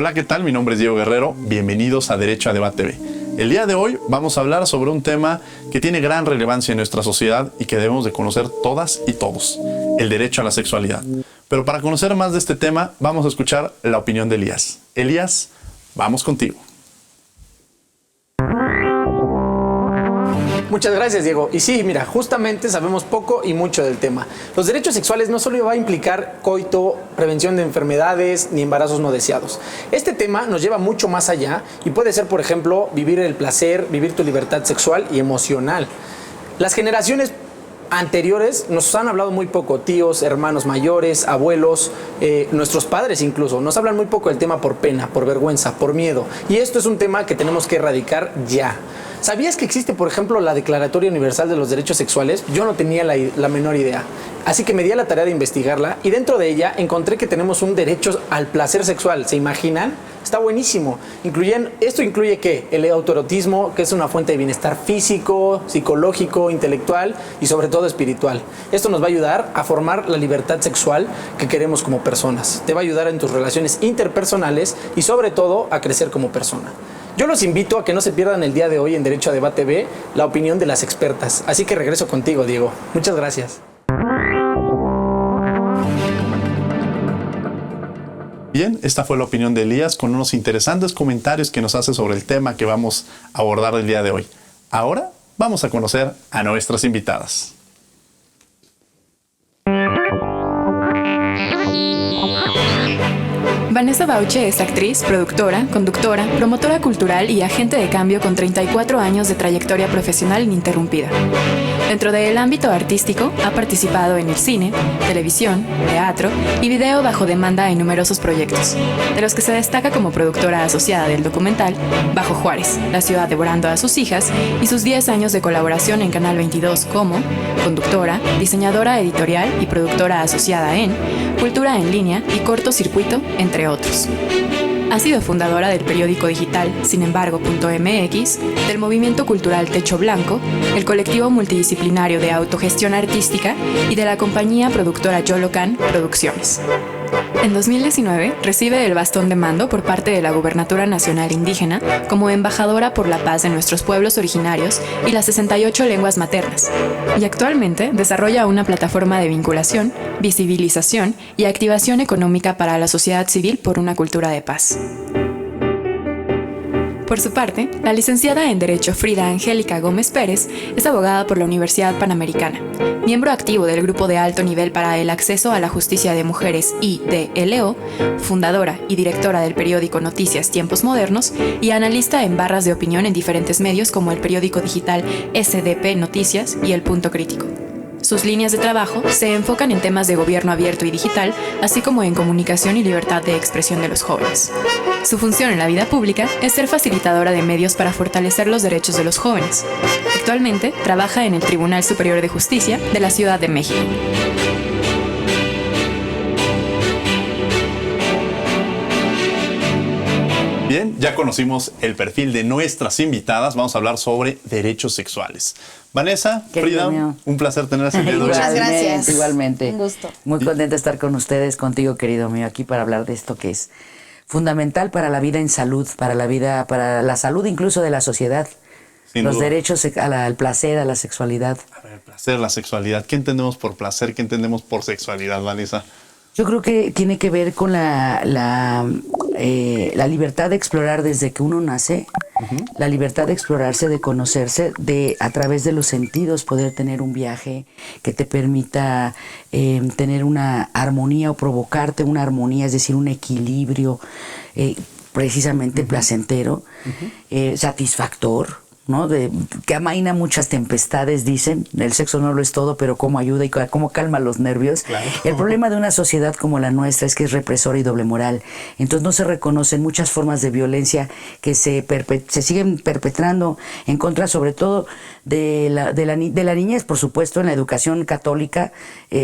Hola, ¿qué tal? Mi nombre es Diego Guerrero. Bienvenidos a Derecho a Debate TV. El día de hoy vamos a hablar sobre un tema que tiene gran relevancia en nuestra sociedad y que debemos de conocer todas y todos: el derecho a la sexualidad. Pero para conocer más de este tema, vamos a escuchar la opinión de Elías. Elías, vamos contigo. Muchas gracias, Diego. Y sí, mira, justamente sabemos poco y mucho del tema. Los derechos sexuales no solo va a implicar coito, prevención de enfermedades ni embarazos no deseados. Este tema nos lleva mucho más allá y puede ser, por ejemplo, vivir el placer, vivir tu libertad sexual y emocional. Las generaciones anteriores nos han hablado muy poco, tíos, hermanos mayores, abuelos, nuestros padres incluso, nos hablan muy poco del tema por pena, por vergüenza, por miedo. Y esto es un tema que tenemos que erradicar ya. ¿Sabías que existe, por ejemplo, la Declaratoria Universal de los Derechos Sexuales? Yo no tenía la menor idea. Así que me di a la tarea de investigarla y dentro de ella encontré que tenemos un derecho al placer sexual. ¿Se imaginan? Está buenísimo. Esto incluye ¿qué? El autoerotismo, que es una fuente de bienestar físico, psicológico, intelectual y sobre todo espiritual. Esto nos va a ayudar a formar la libertad sexual que queremos como personas. Te va a ayudar en tus relaciones interpersonales y sobre todo a crecer como persona. Yo los invito a que no se pierdan el día de hoy en Derecho a Debate TV la opinión de las expertas. Así que regreso contigo, Diego. Muchas gracias. Bien, esta fue la opinión de Elías con unos interesantes comentarios que nos hace sobre el tema que vamos a abordar el día de hoy. Ahora vamos a conocer a nuestras invitadas. Vanessa Bauche es actriz, productora, conductora, promotora cultural y agente de cambio con 34 años de trayectoria profesional ininterrumpida. Dentro del ámbito artístico, ha participado en el cine, televisión, teatro y video bajo demanda en numerosos proyectos, de los que se destaca como productora asociada del documental Bajo Juárez, la ciudad devorando a sus hijas, y sus 10 años de colaboración en Canal 22 como conductora, diseñadora editorial y productora asociada en Cultura en Línea y Cortocircuito, entre otros. Ha sido fundadora del periódico digital sinembargo.mx, del movimiento cultural Techo Blanco, el colectivo multidisciplinario de autogestión artística y de la compañía productora Yolocan Producciones. En 2019 recibe el bastón de mando por parte de la Gubernatura Nacional Indígena como embajadora por la paz de nuestros pueblos originarios y las 68 lenguas maternas, y actualmente desarrolla una plataforma de vinculación, visibilización y activación económica para la sociedad civil por una cultura de paz. Por su parte, la licenciada en Derecho Frida Angélica Gómez Pérez es abogada por la Universidad Panamericana, miembro activo del Grupo de Alto Nivel para el Acceso a la Justicia de Mujeres IDLO, fundadora y directora del periódico Noticias Tiempos Modernos y analista en barras de opinión en diferentes medios como el periódico digital SDP Noticias y El Punto Crítico. Sus líneas de trabajo se enfocan en temas de gobierno abierto y digital, así como en comunicación y libertad de expresión de los jóvenes. Su función en la vida pública es ser facilitadora de medios para fortalecer los derechos de los jóvenes. Actualmente trabaja en el Tribunal Superior de Justicia de la Ciudad de México. Bien, ya conocimos el perfil de nuestras invitadas. Vamos a hablar sobre derechos sexuales. Vanessa, Frida, un placer tenerlas el día de hoy. Muchas gracias. Igualmente. Un gusto. Muy contenta de estar con ustedes, contigo, querido mío, aquí para hablar de esto que es fundamental para la vida en salud, para la salud incluso de la sociedad. Sin Los duda. derechos al placer, a la sexualidad. A ver, placer, la sexualidad. ¿Qué entendemos por placer? ¿Qué entendemos por sexualidad, Vanessa? Yo creo que tiene que ver con la libertad de explorar desde que uno nace, la libertad de explorarse, de conocerse, de a través de los sentidos poder tener un viaje que te permita tener una armonía o provocarte una armonía, es decir, un equilibrio precisamente placentero, satisfactor, ¿no? Que amaina muchas tempestades, dicen. El sexo no lo es todo, pero cómo ayuda y cómo calma los nervios. Claro. El problema de una sociedad como la nuestra es que es represora y doble moral. Entonces no se reconocen muchas formas de violencia que se siguen perpetrando en contra, sobre todo de la niñez, por supuesto, en la educación católica,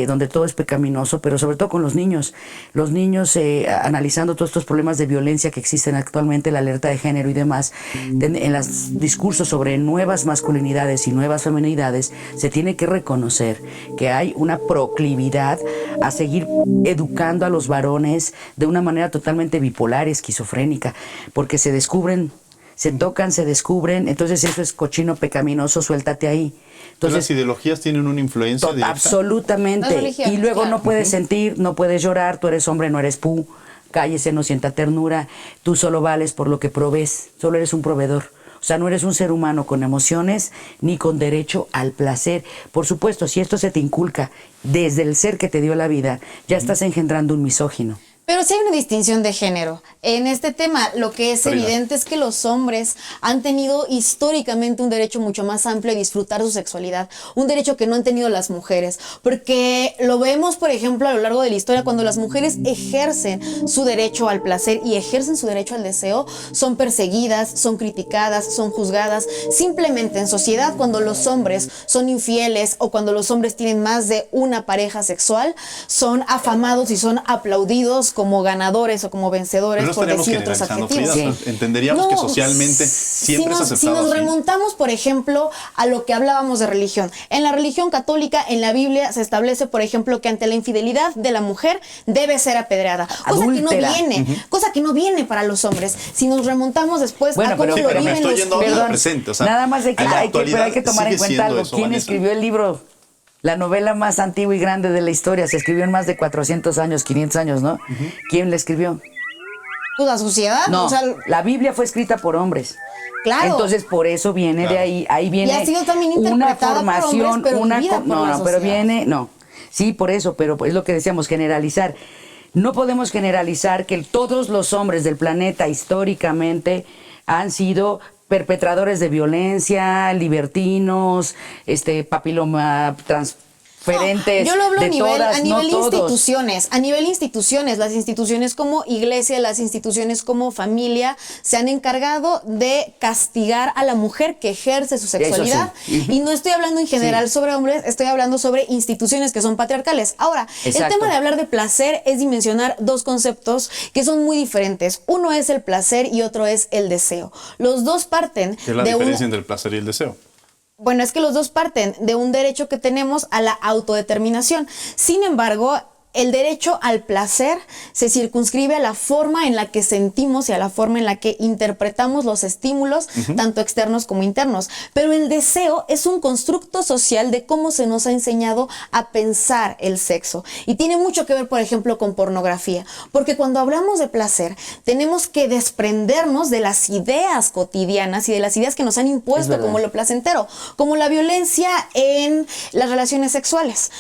donde todo es pecaminoso, pero sobre todo con los niños. Los niños, analizando todos estos problemas de violencia que existen actualmente, la alerta de género y demás, en los discursos sobre nuevas masculinidades y nuevas feminidades, se tiene que reconocer que hay una proclividad a seguir educando a los varones de una manera totalmente bipolar, esquizofrénica, porque se descubren, se tocan, se descubren, entonces eso es cochino pecaminoso, suéltate ahí. Entonces, las ideologías tienen una influencia directa. Absolutamente. Y luego no puedes sentir, no puedes llorar, tú eres hombre, no eres pu, cállese, no sienta ternura, tú solo vales por lo que provees, solo eres un proveedor. O sea, no eres un ser humano con emociones ni con derecho al placer. Por supuesto, si esto se te inculca desde el ser que te dio la vida, ya estás engendrando un misógino. Pero sí hay una distinción de género. En este tema, lo que es evidente es que los hombres han tenido históricamente un derecho mucho más amplio a disfrutar su sexualidad, un derecho que no han tenido las mujeres, porque lo vemos, por ejemplo, a lo largo de la historia, cuando las mujeres ejercen su derecho al placer y ejercen su derecho al deseo, son perseguidas, son criticadas, son juzgadas. Simplemente en sociedad, cuando los hombres son infieles o cuando los hombres tienen más de una pareja sexual, son afamados y son aplaudidos como ganadores o como vencedores, pero por decir otros adjetivos. Frida, entenderíamos que socialmente siempre es aceptado. Si nos así. remontamos, por ejemplo, a lo que hablábamos de religión. En la religión católica, en la Biblia, se establece, por ejemplo, que ante la infidelidad de la mujer debe ser apedreada. Cosa que no viene para los hombres. Si nos remontamos después a cómo lo viven los presente, o sea, nada más pero hay que tomar en cuenta algo. Eso, ¿Quién Vanessa? escribió el libro? La novela más antigua y grande de la historia. Se escribió en más de 400 años, 500 años, ¿no? ¿Quién la escribió? Pues la sociedad. No, o sea, la Biblia fue escrita por hombres. claro. Entonces, por eso viene de ahí viene Y ha sido también una interpretada formación, por hombres, pero vivida por la pero sociedad. Sí, por eso, pero es lo que decíamos, generalizar. No podemos generalizar que todos los hombres del planeta históricamente han sido perpetradores de violencia, libertinos, papiloma transferentes. Yo lo hablo de a nivel todos. instituciones. A nivel instituciones, las instituciones como iglesia, las instituciones como familia, se han encargado de castigar a la mujer que ejerce su sexualidad. Sí. Y no estoy hablando en general sobre hombres, estoy hablando sobre instituciones que son patriarcales. Ahora, Exacto. el tema de hablar de placer es dimensionar dos conceptos que son muy diferentes. Uno es el placer y otro es el deseo. Los dos parten ¿Qué es la diferencia entre el placer y el deseo? Bueno, es que los dos parten de un derecho que tenemos a la autodeterminación. Sin embargo, el derecho al placer se circunscribe a la forma en la que sentimos y a la forma en la que interpretamos los estímulos, tanto externos como internos. Pero el deseo es un constructo social de cómo se nos ha enseñado a pensar el sexo. Y tiene mucho que ver, por ejemplo, con pornografía. Porque cuando hablamos de placer, tenemos que desprendernos de las ideas cotidianas y de las ideas que nos han impuesto como lo placentero, como la violencia en las relaciones sexuales.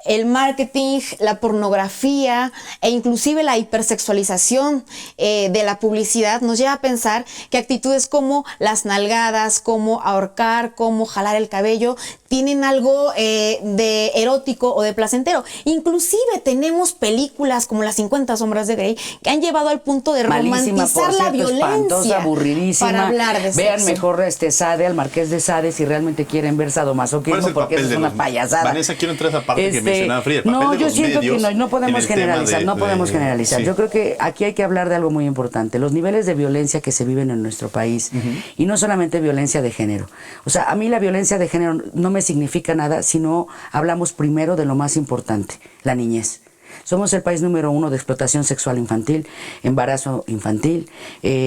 El marketing, la pornografía e inclusive la hipersexualización de la publicidad nos lleva a pensar que actitudes como las nalgadas, como ahorcar, como jalar el cabello, tienen algo de erótico o de placentero. Inclusive tenemos películas como Las 50 sombras de Grey que han llevado al punto de romantizar la violencia aburridísima. para hablar de Vean sexo. mejor Sade, al Marqués de Sade, si realmente quieren ver sadomasoquismo, porque eso es una payasada. Vanessa, quiero entrar a esa parte que mencionaba Frida. No, yo siento que no podemos generalizar, Sí. Yo creo que aquí hay que hablar de algo muy importante, los niveles de violencia que se viven en nuestro país, y no solamente violencia de género. O sea, a mí la violencia de género no me significa nada si no hablamos primero de lo más importante, la niñez. Somos el país número 1 de explotación sexual infantil, embarazo infantil,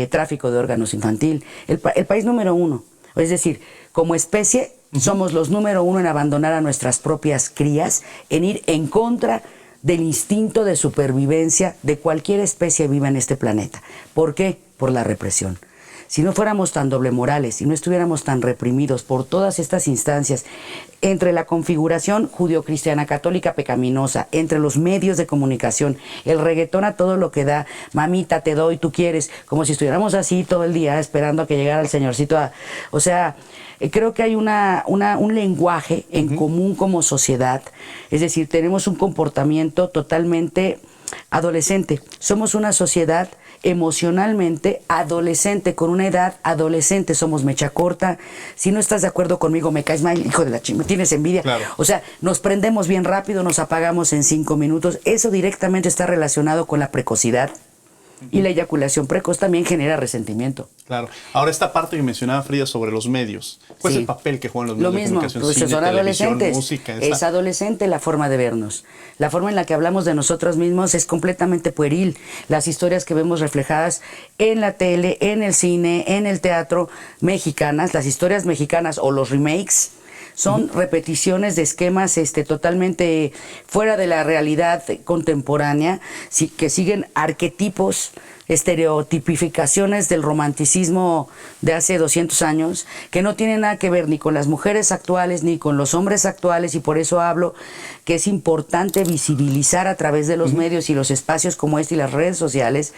tráfico de órganos infantil, el país número 1. Es decir, como especie somos los número 1 en abandonar a nuestras propias crías, en ir en contra del instinto de supervivencia de cualquier especie viva en este planeta. ¿Por qué? Por la represión. Si no fuéramos tan doble morales y no estuviéramos tan reprimidos por todas estas instancias, entre la configuración judio-cristiana católica pecaminosa, entre los medios de comunicación, el reggaetón a todo lo que da, mamita, te doy, tú quieres, como si estuviéramos así todo el día esperando a que llegara el señorcito. O sea, creo que hay un lenguaje en común como sociedad, es decir, tenemos un comportamiento totalmente adolescente. Somos una sociedad emocionalmente adolescente, con una edad adolescente, somos mecha corta. Si no estás de acuerdo conmigo, me caes mal, hijo de la chingada, tienes envidia. Claro. O sea, nos prendemos bien rápido, nos apagamos en 5 minutos. Eso directamente está relacionado con la precocidad. Y la eyaculación precoz también genera resentimiento. Claro. Ahora, esta parte que mencionaba Frida sobre los medios. ¿Cuál es el papel que juegan los medios Lo de mismo, comunicación? pues Cine, son televisión, adolescentes. música. Es adolescente la forma de vernos. La forma en la que hablamos de nosotros mismos es completamente pueril. Las historias que vemos reflejadas en la tele, en el cine, en el teatro mexicanas, las historias mexicanas o los remakes, son repeticiones de esquemas totalmente fuera de la realidad contemporánea, que siguen arquetipos, estereotipificaciones del romanticismo de hace 200 años, que no tienen nada que ver ni con las mujeres actuales ni con los hombres actuales, y por eso hablo que es importante visibilizar a través de los medios y los espacios como este y las redes sociales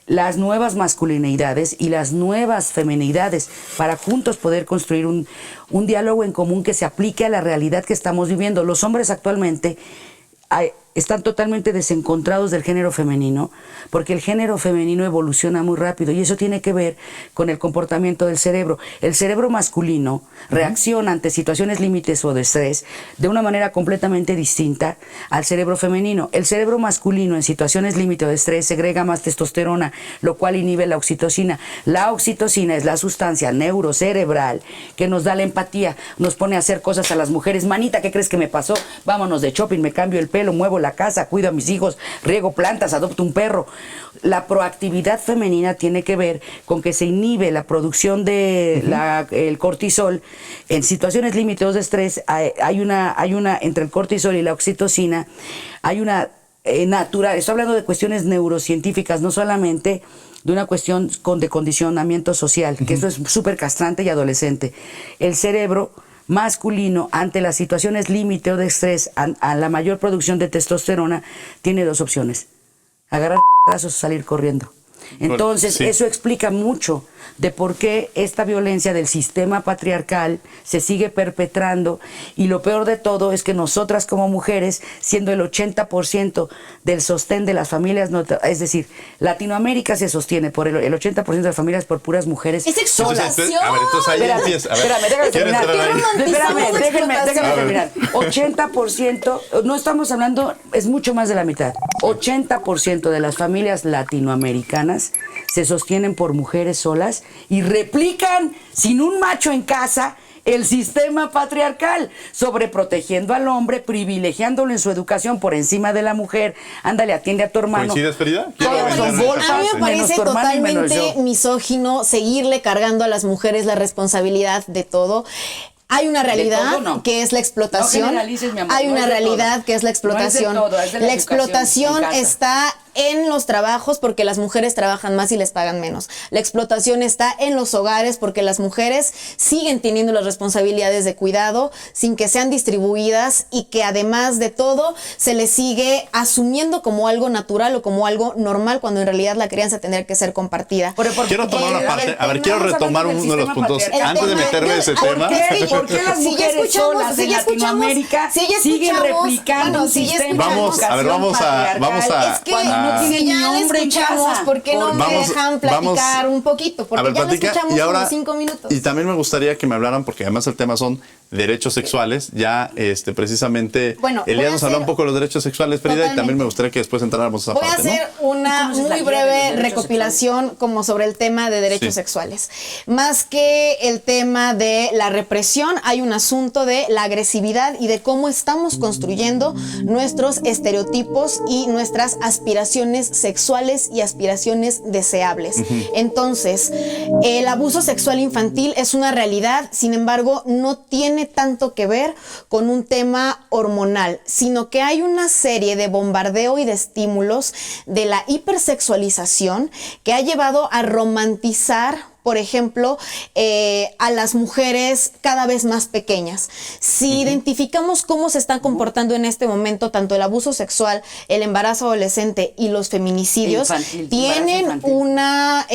las nuevas masculinidades y las nuevas feminidades para juntos poder construir un diálogo en común que se aplique a la realidad que estamos viviendo. Los hombres actualmente están totalmente desencontrados del género femenino, porque el género femenino evoluciona muy rápido y eso tiene que ver con el comportamiento del cerebro. El cerebro masculino reacciona ante situaciones límites o de estrés de una manera completamente distinta al cerebro femenino. El cerebro masculino en situaciones límite o de estrés segrega más testosterona, lo cual inhibe la oxitocina. La oxitocina es la sustancia neurocerebral que nos da la empatía, nos pone a hacer cosas a las mujeres. Manita, ¿qué crees que me pasó? Vámonos de shopping, me cambio el pelo, muevo la casa, cuido a mis hijos, riego plantas, adopto un perro. La proactividad femenina tiene que ver con que se inhibe la producción de el cortisol. En situaciones límites de estrés hay una entre el cortisol y la oxitocina, hay una natural, estoy hablando de cuestiones neurocientíficas, no solamente de una cuestión de condicionamiento social, que eso es súper castrante y adolescente. El cerebro masculino, ante las situaciones límite o de estrés, a la mayor producción de testosterona, tiene dos opciones: agarrar brazos o salir corriendo. Entonces, eso explica mucho de por qué esta violencia del sistema patriarcal se sigue perpetrando, y lo peor de todo es que nosotras como mujeres, siendo el 80% del sostén de las familias, es decir, Latinoamérica se sostiene por el 80% de las familias por puras mujeres solas. A ver, entonces ahí empieza. Déjame terminar. 80%, no estamos hablando, es mucho más de la mitad. 80% de las familias latinoamericanas se sostienen por mujeres solas y replican sin un macho en casa el sistema patriarcal, sobreprotegiendo al hombre, privilegiándolo en su educación por encima de la mujer. Ándale, atiende a tu hermano. ¿Coincides, Frida? Todos son golfas, a mí me menos parece tu hermano y menos totalmente yo. misógino seguirle cargando a las mujeres la responsabilidad de todo. Hay una realidad que es la explotación. No generalices, mi amor, Hay no una es de realidad todo. que es la explotación. No es de todo, es de la la educación explotación en casa. está en los trabajos porque las mujeres trabajan más y les pagan menos. La explotación está en los hogares porque las mujeres siguen teniendo las responsabilidades de cuidado sin que sean distribuidas, y que además de todo se les sigue asumiendo como algo natural o como algo normal, cuando en realidad la crianza tendría que ser compartida. Quiero tomar una parte, quiero retomar uno de los puntos antes de meterme en ese tema. ¿Por qué las mujeres solas en Latinoamérica siguen replicando un sistema? Vamos a Es que si ya la escuchamos, ¿por qué no me dejan platicar un poquito? Porque ya la escuchamos como 5 minutos. Y también me gustaría que me hablaran, porque además el tema son derechos sexuales. Ya precisamente Elías nos habló un poco de los derechos sexuales, Frida, y también me gustaría que después entráramos a esa parte. Voy a hacer una muy breve recopilación como sobre el tema de derechos sexuales. Más que el tema de la represión, hay un asunto de la agresividad y de cómo estamos construyendo nuestros estereotipos y nuestras aspiraciones sexuales y aspiraciones deseables. Entonces, el abuso sexual infantil es una realidad, sin embargo, no tiene tanto que ver con un tema hormonal, sino que hay una serie de bombardeo y de estímulos de la hipersexualización que ha llevado a romantizar, por ejemplo, a las mujeres cada vez más pequeñas. Si identificamos cómo se están comportando en este momento tanto el abuso sexual, el embarazo adolescente y los feminicidios, tienen una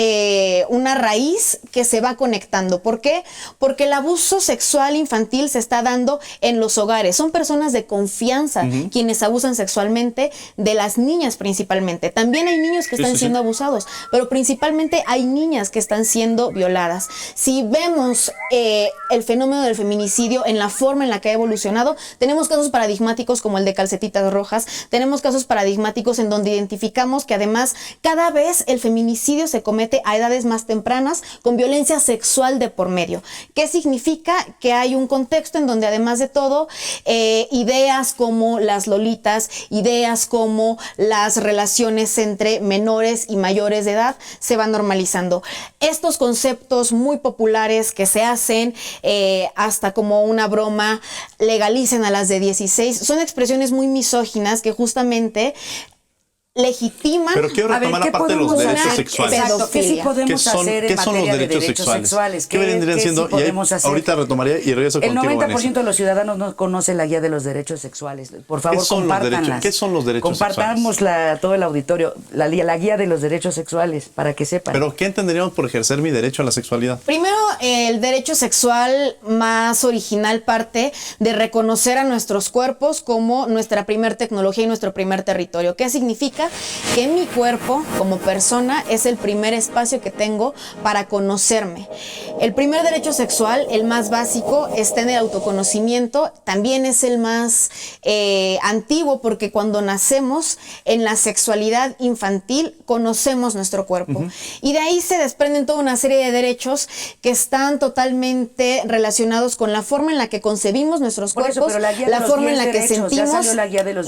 raíz que se va conectando. ¿Por qué? Porque el abuso sexual infantil se está dando en los hogares. Son personas de confianza quienes abusan sexualmente de las niñas principalmente. También hay niños que están siendo abusados, pero principalmente hay niñas que están siendo siendo violadas. Si vemos el fenómeno del feminicidio en la forma en la que ha evolucionado, tenemos casos paradigmáticos como el de Calcetitas Rojas, tenemos casos paradigmáticos en donde identificamos que además cada vez el feminicidio se comete a edades más tempranas con violencia sexual de por medio. ¿Qué significa? Que hay un contexto en donde además de todo, ideas como las lolitas, ideas como las relaciones entre menores y mayores de edad se van normalizando. Estos conceptos muy populares que se hacen hasta como una broma, legalicen a las de 16, son expresiones muy misóginas que justamente legitiman. Pero quiero retomar la parte de los derechos sexuales. Exacto, ¿qué sí podemos hacer en materia de derechos sexuales? ¿Qué vendrían siendo? Sí podemos hacer? Ahorita retomaría y regreso contigo, El 90% Vanessa. de los ciudadanos no conoce la guía de los derechos sexuales. Por favor, compártanlas. ¿Qué son los derechos Compartamos todo el auditorio, la guía de los derechos sexuales, para que sepan. Pero ¿qué entenderíamos por ejercer mi derecho a la sexualidad? Primero, el derecho sexual más original parte de reconocer a nuestros cuerpos como nuestra primer tecnología y nuestro primer territorio. ¿Qué significa? Que mi cuerpo como persona es el primer espacio que tengo para conocerme. El primer derecho sexual, el más básico, está en el autoconocimiento. También es el más antiguo porque cuando nacemos en la sexualidad infantil conocemos nuestro cuerpo. Y de ahí se desprenden toda una serie de derechos que están totalmente relacionados con la forma en la que concebimos nuestros cuerpos, la forma en la que sentimos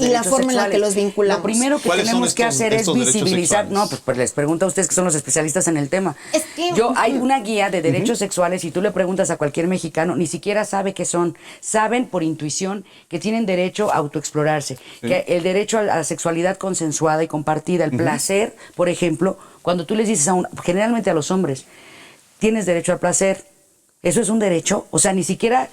y la forma en la que los vinculamos. Lo primero que tenemos que hacer es visibilizar. No, pues les pregunto a ustedes que son los especialistas en el tema. Es que, hay una guía de derechos sexuales y tú le preguntas a cualquier mexicano, ni siquiera sabe qué son. Saben por intuición que tienen derecho a autoexplorarse, que el derecho a la sexualidad consensuada y compartida, el placer, por ejemplo, cuando tú les dices generalmente a los hombres, tienes derecho al placer, ¿eso es un derecho? O sea, ni siquiera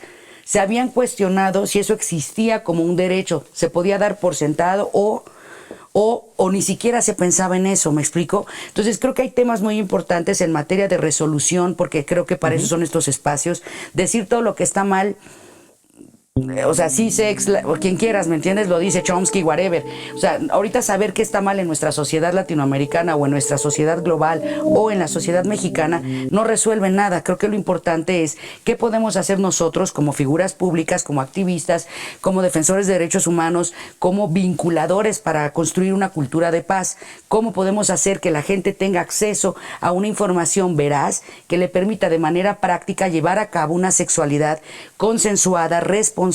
se habían cuestionado si eso existía como un derecho, se podía dar por sentado o ni siquiera se pensaba en eso, ¿me explico? Entonces creo que hay temas muy importantes en materia de resolución, porque creo que para eso son estos espacios, decir todo lo que está mal. O sea, sí, sex, o quien quieras, ¿me entiendes? Lo dice Chomsky, whatever. O sea, ahorita saber qué está mal en nuestra sociedad latinoamericana o en nuestra sociedad global o en la sociedad mexicana no resuelve nada. Creo que lo importante es qué podemos hacer nosotros como figuras públicas, como activistas, como defensores de derechos humanos, como vinculadores para construir una cultura de paz. Cómo podemos hacer que la gente tenga acceso a una información veraz que le permita de manera práctica llevar a cabo una sexualidad consensuada, responsable,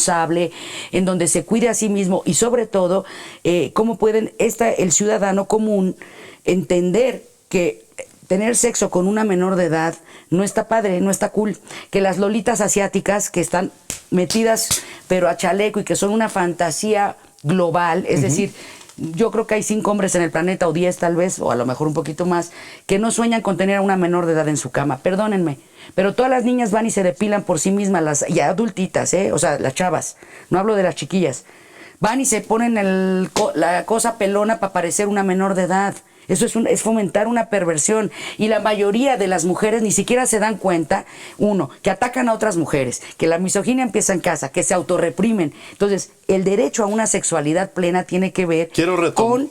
en donde se cuide a sí mismo y sobre todo cómo pueden el ciudadano común entender que tener sexo con una menor de edad no está padre, no está cool, que las lolitas asiáticas que están metidas pero a chaleco y que son una fantasía global, es decir, yo creo que hay 5 hombres en el planeta, o 10 tal vez, o a lo mejor un poquito más, que no sueñan con tener a una menor de edad en su cama. Perdónenme, pero todas las niñas van y se depilan por sí mismas, ya adultitas, o sea, las chavas, no hablo de las chiquillas. Van y se ponen la cosa pelona para parecer una menor de edad. Eso es fomentar una perversión. Y la mayoría de las mujeres ni siquiera se dan cuenta, que atacan a otras mujeres, que la misoginia empieza en casa, que se autorreprimen. Entonces, el derecho a una sexualidad plena tiene que ver con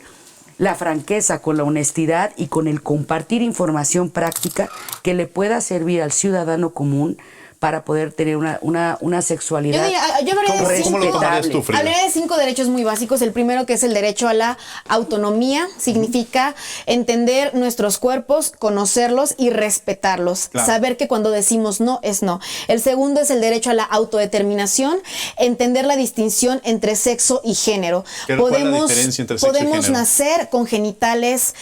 la franqueza, con la honestidad y con el compartir información práctica que le pueda servir al ciudadano común para poder tener una sexualidad. Yo hablaría ¿Cómo lo tomarías tú, Frida? Hablaría de 5 derechos muy básicos. El primero, que es el derecho a la autonomía, significa entender nuestros cuerpos, conocerlos y respetarlos. Claro. Saber que cuando decimos no, es no. El segundo es el derecho a la autodeterminación, entender la distinción entre sexo y género. ¿Cuál es la diferencia entre sexo y género? Podemos nacer con genitales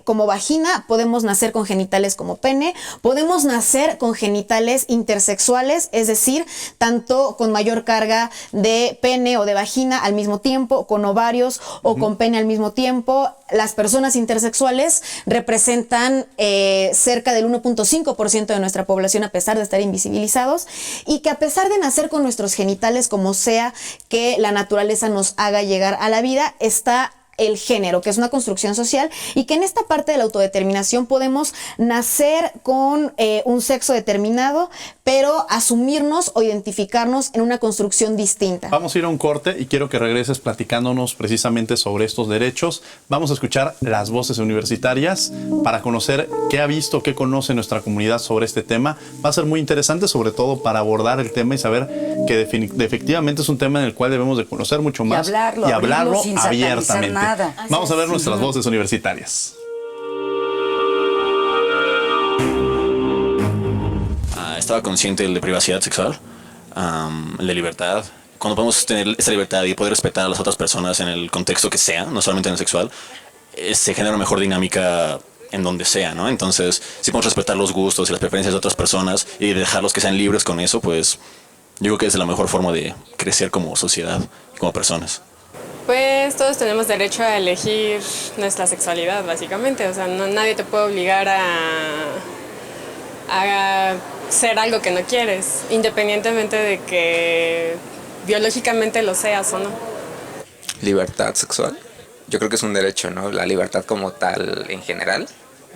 como vagina, podemos nacer con genitales como pene, podemos nacer con genitales intersexuales, es decir, tanto con mayor carga de pene o de vagina al mismo tiempo, con ovarios o con pene al mismo tiempo. Las personas intersexuales representan cerca del 1.5% de nuestra población, a pesar de estar invisibilizados, y que a pesar de nacer con nuestros genitales, como sea que la naturaleza nos haga llegar a la vida, está el género, que es una construcción social, y que en esta parte de la autodeterminación podemos nacer con un sexo determinado, pero asumirnos o identificarnos en una construcción distinta. Vamos a ir a un corte y quiero que regreses platicándonos precisamente sobre estos derechos. Vamos a escuchar las voces universitarias para conocer qué ha visto, qué conoce nuestra comunidad sobre este tema. Va a ser muy interesante, sobre todo para abordar el tema y saber que efectivamente es un tema en el cual debemos de conocer mucho más y hablarlo sin abiertamente. nada. Vamos a ver nuestras voces universitarias. Estaba consciente del de privacidad sexual, el de libertad. Cuando podemos tener esa libertad y poder respetar a las otras personas en el contexto que sea, no solamente en el sexual, se genera una mejor dinámica en donde sea, ¿no? Entonces, si podemos respetar los gustos y las preferencias de otras personas y dejarlos que sean libres con eso, pues yo creo que es la mejor forma de crecer como sociedad y como personas. Pues todos tenemos derecho a elegir nuestra sexualidad, básicamente. O sea, nadie te puede obligar a ser algo que no quieres, independientemente de que biológicamente lo seas o no. Libertad sexual. Yo creo que es un derecho, ¿no? La libertad como tal en general.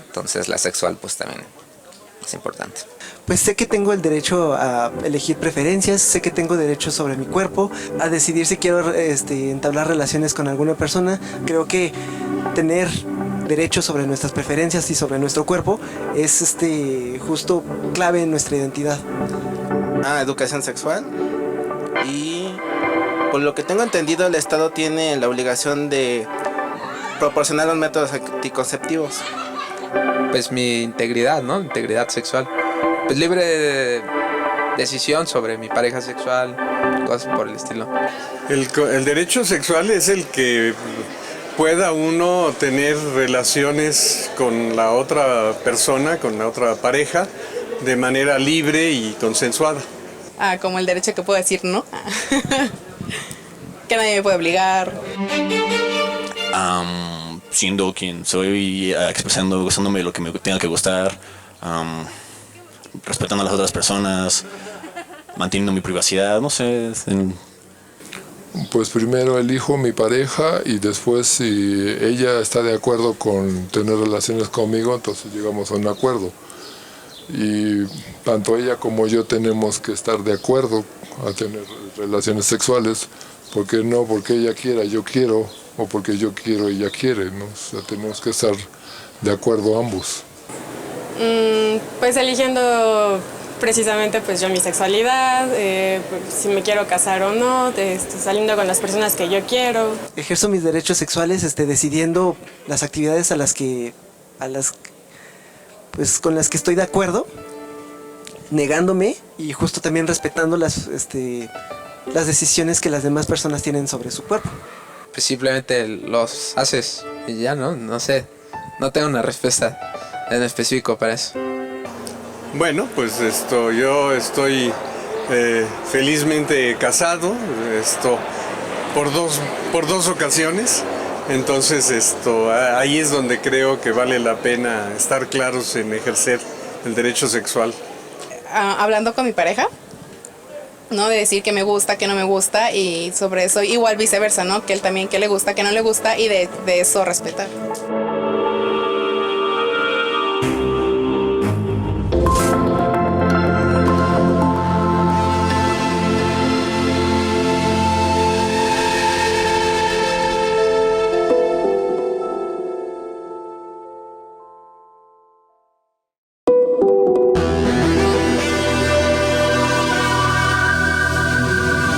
Entonces la sexual pues también es importante. Pues sé que tengo el derecho a elegir preferencias, sé que tengo derecho sobre mi cuerpo, a decidir si quiero entablar relaciones con alguna persona. Creo que tener derechos sobre nuestras preferencias y sobre nuestro cuerpo es justo clave en nuestra identidad. Educación sexual. Y por lo que tengo entendido, el Estado tiene la obligación de proporcionar los métodos anticonceptivos. Pues mi integridad, ¿no? Integridad sexual. Pues libre decisión sobre mi pareja sexual, cosas por el estilo. El derecho sexual es el que pueda uno tener relaciones con la otra persona, con la otra pareja, de manera libre y consensuada. Como el derecho que puedo decir no, que nadie me puede obligar. Siendo quien soy, expresando, gustándome lo que me tenga que gustar, respetando a las otras personas, manteniendo mi privacidad, no sé. Pues primero elijo mi pareja y después si ella está de acuerdo con tener relaciones conmigo, entonces llegamos a un acuerdo. Y tanto ella como yo tenemos que estar de acuerdo a tener relaciones sexuales, porque no porque ella quiera, yo quiero, o porque yo quiero, ella quiere, ¿no? O sea, tenemos que estar de acuerdo ambos. Pues eligiendo precisamente pues yo mi sexualidad, si me quiero casar o no, saliendo con las personas que yo quiero. Ejerzo mis derechos sexuales decidiendo las actividades pues con las que estoy de acuerdo, negándome y justo también respetando las decisiones que las demás personas tienen sobre su cuerpo. Pues simplemente los haces y ya, ¿no? No sé, no tengo una respuesta en específico para eso. Bueno, pues yo estoy felizmente casado, por dos ocasiones. Entonces ahí es donde creo que vale la pena estar claros en ejercer el derecho sexual. Hablando con mi pareja, ¿no? De decir que me gusta, que no me gusta, y sobre eso igual viceversa, ¿no? Que él también, que le gusta, que no le gusta, y de eso respetar.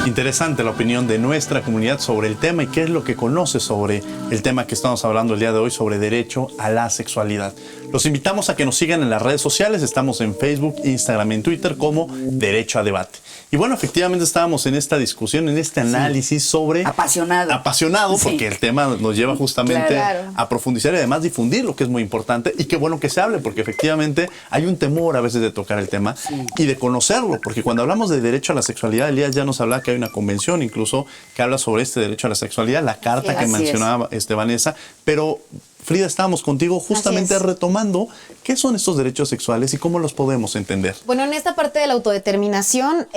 Interesante la opinión de nuestra comunidad sobre el tema y qué es lo que conoce sobre el tema que estamos hablando el día de hoy, sobre derecho a la sexualidad. Los invitamos a que nos sigan en las redes sociales. Estamos en Facebook, Instagram y en Twitter como Derecho a Debate. Y bueno, efectivamente estábamos en esta discusión, en este análisis sobre... Apasionado, porque el tema nos lleva justamente a profundizar y además difundir lo que es muy importante. Y qué bueno que se hable, porque efectivamente hay un temor a veces de tocar el tema y de conocerlo. Porque cuando hablamos de derecho a la sexualidad, Elías ya nos habla que hay una convención incluso que habla sobre este derecho a la sexualidad, la carta que mencionaba Vanessa. Pero Frida, estábamos contigo justamente retomando qué son estos derechos sexuales y cómo los podemos entender. Bueno, en esta parte de la autodeterminación,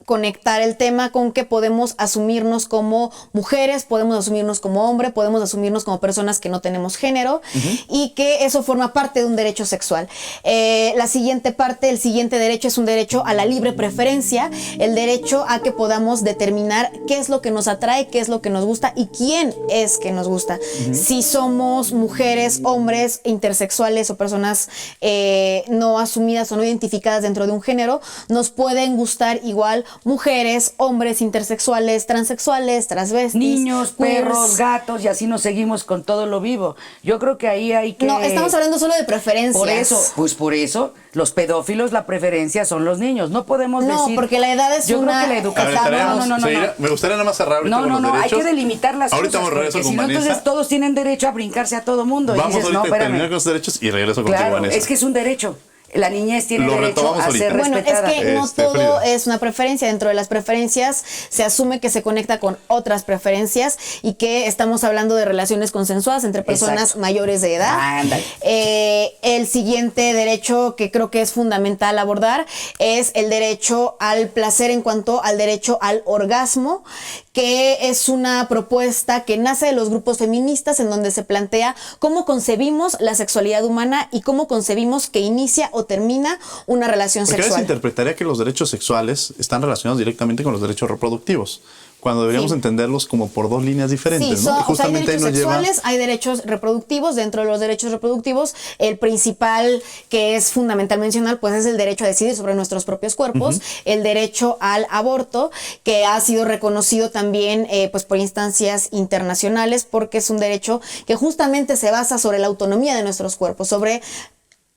conectar el tema con que podemos asumirnos como mujeres, podemos asumirnos como hombre, podemos asumirnos como personas que no tenemos género y que eso forma parte de un derecho sexual. La siguiente parte, el siguiente derecho es un derecho a la libre preferencia, el derecho a que podamos determinar qué es lo que nos atrae, qué es lo que nos gusta y quién es que nos gusta. Si somos mujeres, hombres, intersexuales o personas no asumidas o no identificadas dentro de un género, nos pueden gustar igual mujeres, hombres, intersexuales, transexuales, transvestis, niños, queers, perros, gatos, y así nos seguimos con todo lo vivo. Yo creo que ahí hay que... No, estamos hablando solo de preferencias. Por eso, los pedófilos, la preferencia son los niños. No podemos decir... No, porque la edad es yo una... creo que la educación... No. Me gustaría nada más cerrar ahorita con los derechos. Hay que delimitar las ahorita cosas, regreso porque con si no, Vanessa. entonces todos tienen derecho a brincarse a todo mundo. Vamos y dices, ahorita a terminar con los derechos y regreso contigo, Vanessa. Es que es un derecho. La niñez tiene Lo derecho retomamos a ahorita. ser respetada. Bueno, es que no todo Frida. es una preferencia. Dentro de las preferencias se asume que se conecta con otras preferencias y que estamos hablando de relaciones consensuadas entre personas mayores de edad. Ándale. El siguiente derecho que creo que es fundamental abordar es el derecho al placer en cuanto al derecho al orgasmo, que es una propuesta que nace de los grupos feministas en donde se plantea cómo concebimos la sexualidad humana y cómo concebimos que inicia o termina una relación Porque a sexual. veces interpretaría que los derechos sexuales están relacionados directamente con los derechos reproductivos, cuando deberíamos entenderlos como por dos líneas diferentes, Sí, ¿no? Y hay justamente derechos ahí nos lleva... sexuales, hay derechos reproductivos. Dentro de los derechos reproductivos, el principal que es fundamental mencionar, pues es el derecho a decidir sobre nuestros propios cuerpos, el derecho al aborto, que ha sido reconocido también pues por instancias internacionales, porque es un derecho que justamente se basa sobre la autonomía de nuestros cuerpos, sobre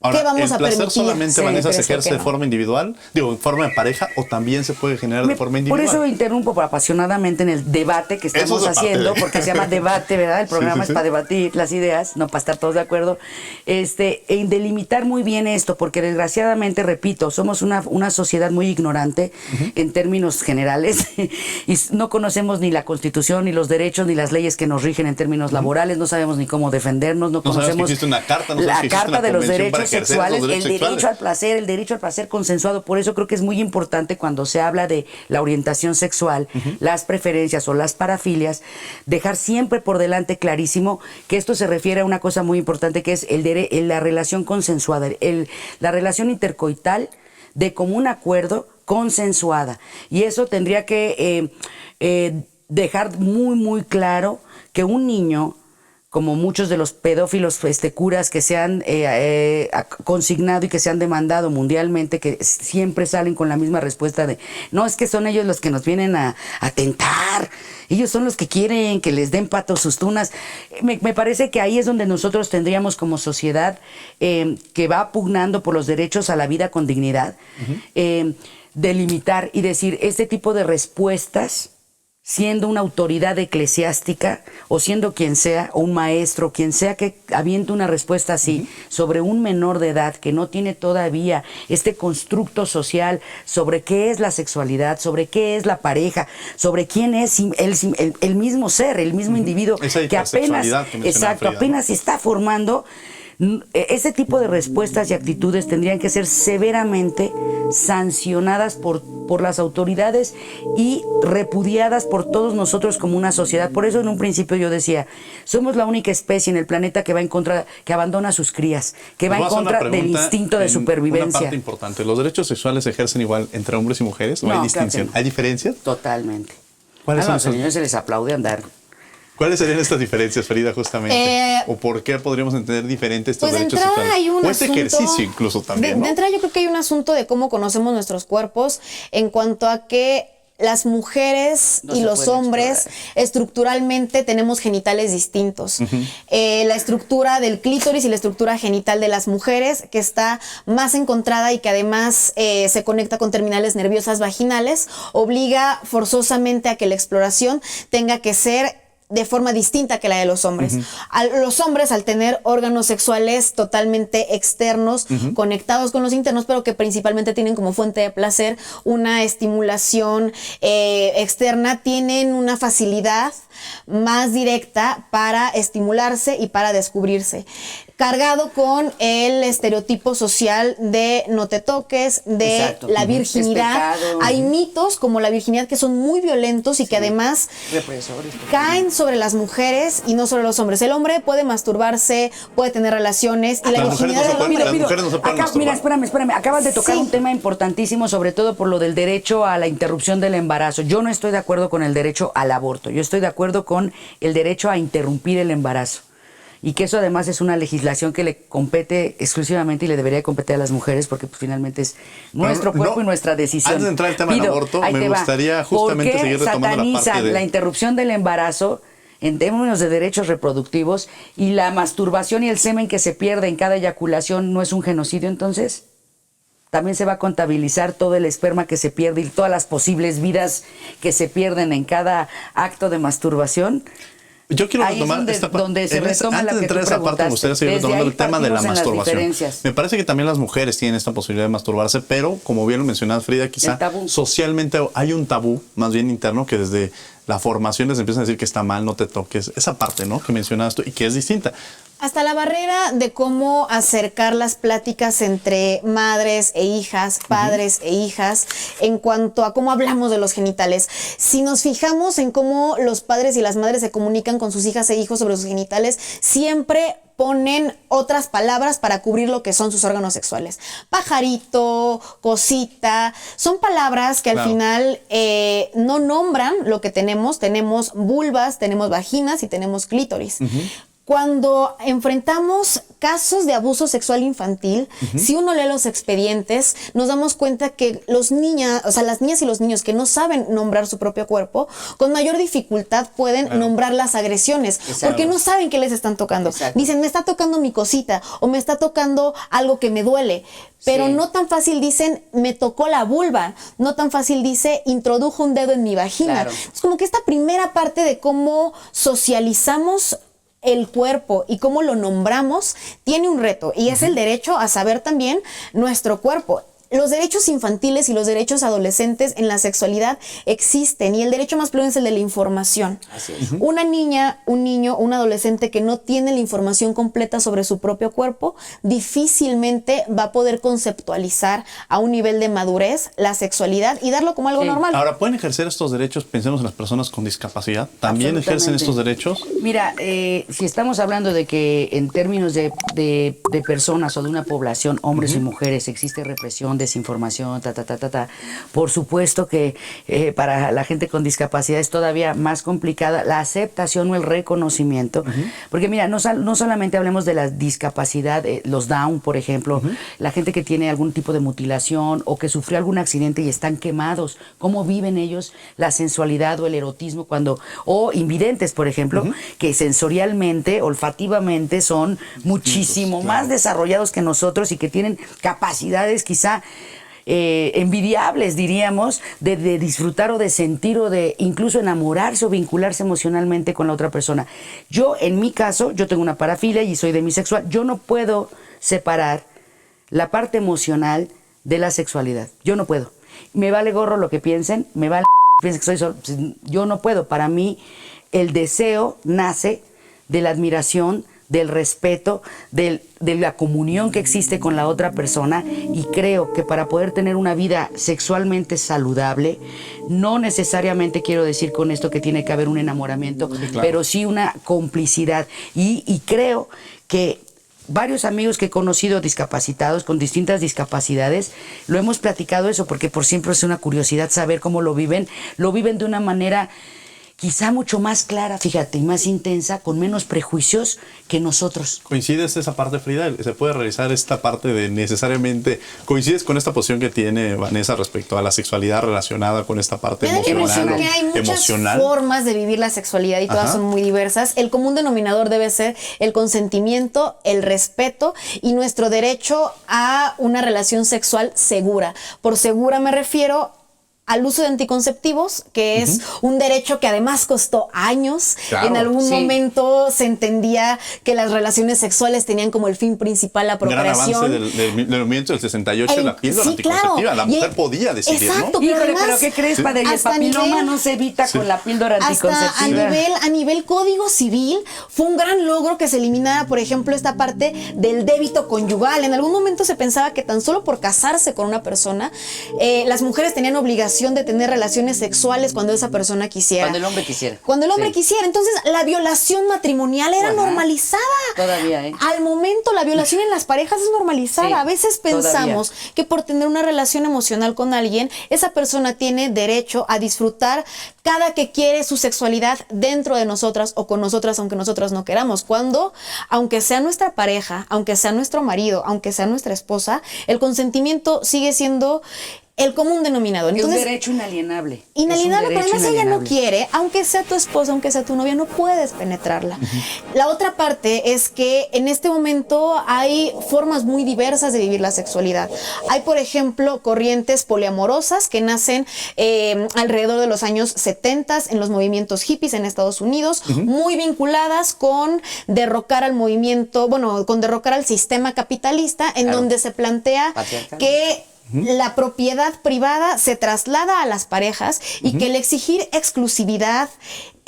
Ahora, ¿qué vamos ¿el a placer permitir? solamente, Sí, Vanessa, pero se es que ejerce de no. forma individual? Digo, en forma de pareja, o también se puede generar de forma Por individual. eso interrumpo apasionadamente en el debate que estamos Eso es parte haciendo, de- porque se llama debate, ¿verdad? El programa sí. es para debatir las ideas, no para estar todos de acuerdo. En delimitar muy bien esto, porque desgraciadamente, repito, somos una sociedad muy ignorante en términos generales y no conocemos ni la Constitución, ni los derechos, ni las leyes que nos rigen en términos laborales, no sabemos ni cómo defendernos, no No sabemos que conocemos existe una carta, no sabemos la que existe Carta una de los convención para Derechos ejercer Sexuales, los derechos el derecho sexuales. al placer, el derecho al placer consensuado. Por eso creo que es muy importante cuando se habla de la orientación sexual, las preferencias o las parafilias, dejar siempre por delante clarísimo que esto se refiere a una cosa muy importante, que es la relación consensuada, la relación intercoital de común acuerdo consensuada. Y eso tendría que dejar muy, muy claro que un niño, como muchos de los pedófilos curas que se han consignado y que se han demandado mundialmente, que siempre salen con la misma respuesta de no, es que son ellos los que nos vienen a tentar, ellos son los que quieren que les den patos sus tunas. Me parece que ahí es donde nosotros tendríamos como sociedad que va pugnando por los derechos a la vida con dignidad, delimitar y decir este tipo de respuestas, siendo una autoridad eclesiástica o siendo quien sea, o un maestro, quien sea que aviente una respuesta así sobre un menor de edad que no tiene todavía este constructo social sobre qué es la sexualidad, sobre qué es la pareja, sobre quién es el mismo ser, el mismo individuo Esa que apenas, hipersexualidad que mencionaba exacto, Frida, ¿no? apenas se está formando. Ese tipo de respuestas y actitudes tendrían que ser severamente sancionadas por las autoridades y repudiadas por todos nosotros como una sociedad. Por eso en un principio yo decía, somos la única especie en el planeta que va en contra, que abandona a sus crías, que va en Voy a hacer una contra del pregunta instinto de en Una supervivencia. parte importante, ¿los derechos sexuales se ejercen igual entre hombres y mujeres? ¿No hay No, distinción? claro que no. ¿Hay diferencias? Totalmente. ¿Cuáles son A los esas? niños se les aplaude andar. ¿Cuáles serían estas diferencias, Frida, justamente? ¿O por qué podríamos entender diferentes estos Pues de derechos entrada sexuales? hay un o este asunto, ejercicio incluso también, ¿no? de entrada yo creo que hay un asunto de cómo conocemos nuestros cuerpos en cuanto a que las mujeres No y se los pueden hombres estructuralmente tenemos genitales distintos. La estructura del clítoris y la estructura genital de las mujeres, que está más encontrada y que además se conecta con terminales nerviosas vaginales, obliga forzosamente a que la exploración tenga que ser de forma distinta que la de los hombres. Los hombres, al tener órganos sexuales totalmente externos, conectados con los internos, pero que principalmente tienen como fuente de placer una estimulación externa, tienen una facilidad más directa para estimularse y para descubrirse. cargado con el estereotipo social de no te toques, de Exacto. la virginidad. Es pecado. Hay mitos como la virginidad que son muy violentos y que además Represores. caen sobre las mujeres y no sobre los hombres. El hombre puede masturbarse, puede tener relaciones y la Las mujeres virginidad no se del pueden- hombre... las mujeres no se pueden Mira, masturbar. espérame. Acabas de tocar Sí. un tema importantísimo, sobre todo por lo del derecho a la interrupción del embarazo. Yo no estoy de acuerdo con el derecho al aborto. Yo estoy de acuerdo con el derecho a interrumpir el embarazo. Y que eso además es una legislación que le compete exclusivamente y le debería competir a las mujeres porque pues, finalmente es nuestro Bueno, cuerpo no, y nuestra decisión. antes de entrar al tema del aborto, ahí me te va. gustaría justamente ¿Por qué seguir retomando la parte satanizan de- la interrupción del embarazo en términos de derechos reproductivos y la masturbación y el semen que se pierde en cada eyaculación no es un genocidio entonces? También se va a contabilizar todo el esperma que se pierde y todas las posibles vidas que se pierden en cada acto de masturbación. Yo quiero Ahí es retomar donde- esta parte. donde se retoma antes la de que entrar a tú esa parte, me gustaría preguntaste. seguir Desde retomando ahí el tema de la partimos en las masturbación. diferencias. Me parece que también las mujeres tienen esta posibilidad de masturbarse, pero como bien lo mencionabas, Frida, quizá El tabú. socialmente hay un tabú, más bien interno, que desde la formación les empiezan a decir que está mal, no te toques. Esa parte, ¿no? Que mencionabas tú y que es distinta. Hasta la barrera de cómo acercar las pláticas entre madres e hijas, padres e hijas, en cuanto a cómo hablamos de los genitales. Si nos fijamos en cómo los padres y las madres se comunican con sus hijas e hijos sobre sus genitales, siempre ponen otras palabras para cubrir lo que son sus órganos sexuales. Pajarito, cosita, son palabras que al Claro. final no nombran lo que tenemos. Tenemos vulvas, tenemos vaginas y tenemos clítoris. Cuando enfrentamos casos de abuso sexual infantil, si uno lee los expedientes, nos damos cuenta que las niñas y los niños que no saben nombrar su propio cuerpo, con mayor dificultad pueden nombrar las agresiones, porque no saben qué les están tocando. Exacto. Dicen, me está tocando mi cosita, o me está tocando algo que me duele, pero Sí. no tan fácil dicen, me tocó la vulva, no tan fácil dice, introdujo un dedo en mi vagina. Claro. Es como que esta primera parte de cómo socializamos el cuerpo y cómo lo nombramos tiene un reto y es el derecho a saber también nuestro cuerpo. Los derechos infantiles y los derechos adolescentes en la sexualidad existen y el derecho más pleno es el de la información. Así es. Una niña, un niño, un adolescente que no tiene la información completa sobre su propio cuerpo difícilmente va a poder conceptualizar a un nivel de madurez la sexualidad y darlo como algo Sí. normal. Ahora, ¿pueden ejercer estos derechos? Pensemos en las personas con discapacidad. ¿También ejercen Absolutamente. estos derechos? Mira, si estamos hablando de que en términos de personas o de una población, hombres y mujeres, existe represión, desinformación, por supuesto que para la gente con discapacidad es todavía más complicada la aceptación o el reconocimiento, porque mira, no solamente hablemos de la discapacidad, los Down, por ejemplo, la gente que tiene algún tipo de mutilación o que sufrió algún accidente y están quemados, cómo viven ellos la sensualidad o el erotismo o invidentes, por ejemplo, que sensorialmente, olfativamente son muchísimo más desarrollados que nosotros y que tienen capacidades quizá envidiables, diríamos, de disfrutar o de sentir o de incluso enamorarse o vincularse emocionalmente con la otra persona. Yo, en mi caso, yo tengo una parafilia y soy demisexual. Yo no puedo separar la parte emocional de la sexualidad. Yo no puedo. Me vale gorro lo que piensen, me vale piensen que soy solo. Yo no puedo. Para mí, el deseo nace de la admiración, del respeto, de la comunión que existe con la otra persona, y creo que para poder tener una vida sexualmente saludable, no necesariamente quiero decir con esto que tiene que haber un enamoramiento, pero sí una complicidad, y creo que varios amigos que he conocido discapacitados, con distintas discapacidades, lo hemos platicado eso, porque por siempre es una curiosidad saber cómo lo viven de una manera quizá mucho más clara, fíjate, y más intensa, con menos prejuicios que nosotros. ¿Coincides esa parte, Frida? ¿Se puede realizar esta parte de necesariamente... ¿Coincides con esta posición que tiene Vanessa respecto a la sexualidad relacionada con esta parte Me da la impresión emocional? que hay muchas emocional? formas de vivir la sexualidad y todas Ajá. son muy diversas. El común denominador debe ser el consentimiento, el respeto y nuestro derecho a una relación sexual segura. Por segura me refiero al uso de anticonceptivos, que es un derecho que además costó años. Claro, en algún sí. momento se entendía que las relaciones sexuales tenían como el fin principal la Un gran procreación. avance del movimiento del 68, la píldora sí, anticonceptiva. claro. La mujer podía decidir, exacto, ¿no? pero Híjole, además, pero ¿qué crees, padre? Y el hasta papiloma no se evita con la píldora hasta anticonceptiva. a nivel código civil fue un gran logro que se eliminara, por ejemplo, esta parte del débito conyugal. En algún momento se pensaba que tan solo por casarse con una persona, las mujeres tenían obligación de tener relaciones sexuales cuando esa persona quisiera. Cuando el hombre quisiera. Cuando el hombre Sí. quisiera. Entonces, la violación matrimonial era Ajá. normalizada. Todavía, ¿eh? Al momento, la violación en las parejas es normalizada. Sí, A veces pensamos que por tener una relación emocional con alguien, esa persona tiene derecho a disfrutar cada que quiere su sexualidad dentro de nosotras o con nosotras, aunque nosotras no queramos. Cuando, aunque sea nuestra pareja, aunque sea nuestro marido, aunque sea nuestra esposa, el consentimiento sigue siendo el común denominador. Es un Entonces, derecho inalienable. inalienable, Es un pero derecho además ella no inalienable. quiere, aunque sea tu esposa, aunque sea tu novia, no puedes penetrarla. La otra parte es que en este momento hay formas muy diversas de vivir la sexualidad. Hay, por ejemplo, corrientes poliamorosas que nacen alrededor de los años 70 en los movimientos hippies en Estados Unidos, muy vinculadas con derrocar al movimiento, bueno, con derrocar al sistema capitalista, en Claro. donde se plantea Patriarcal. que la propiedad privada se traslada a las parejas y que el exigir exclusividad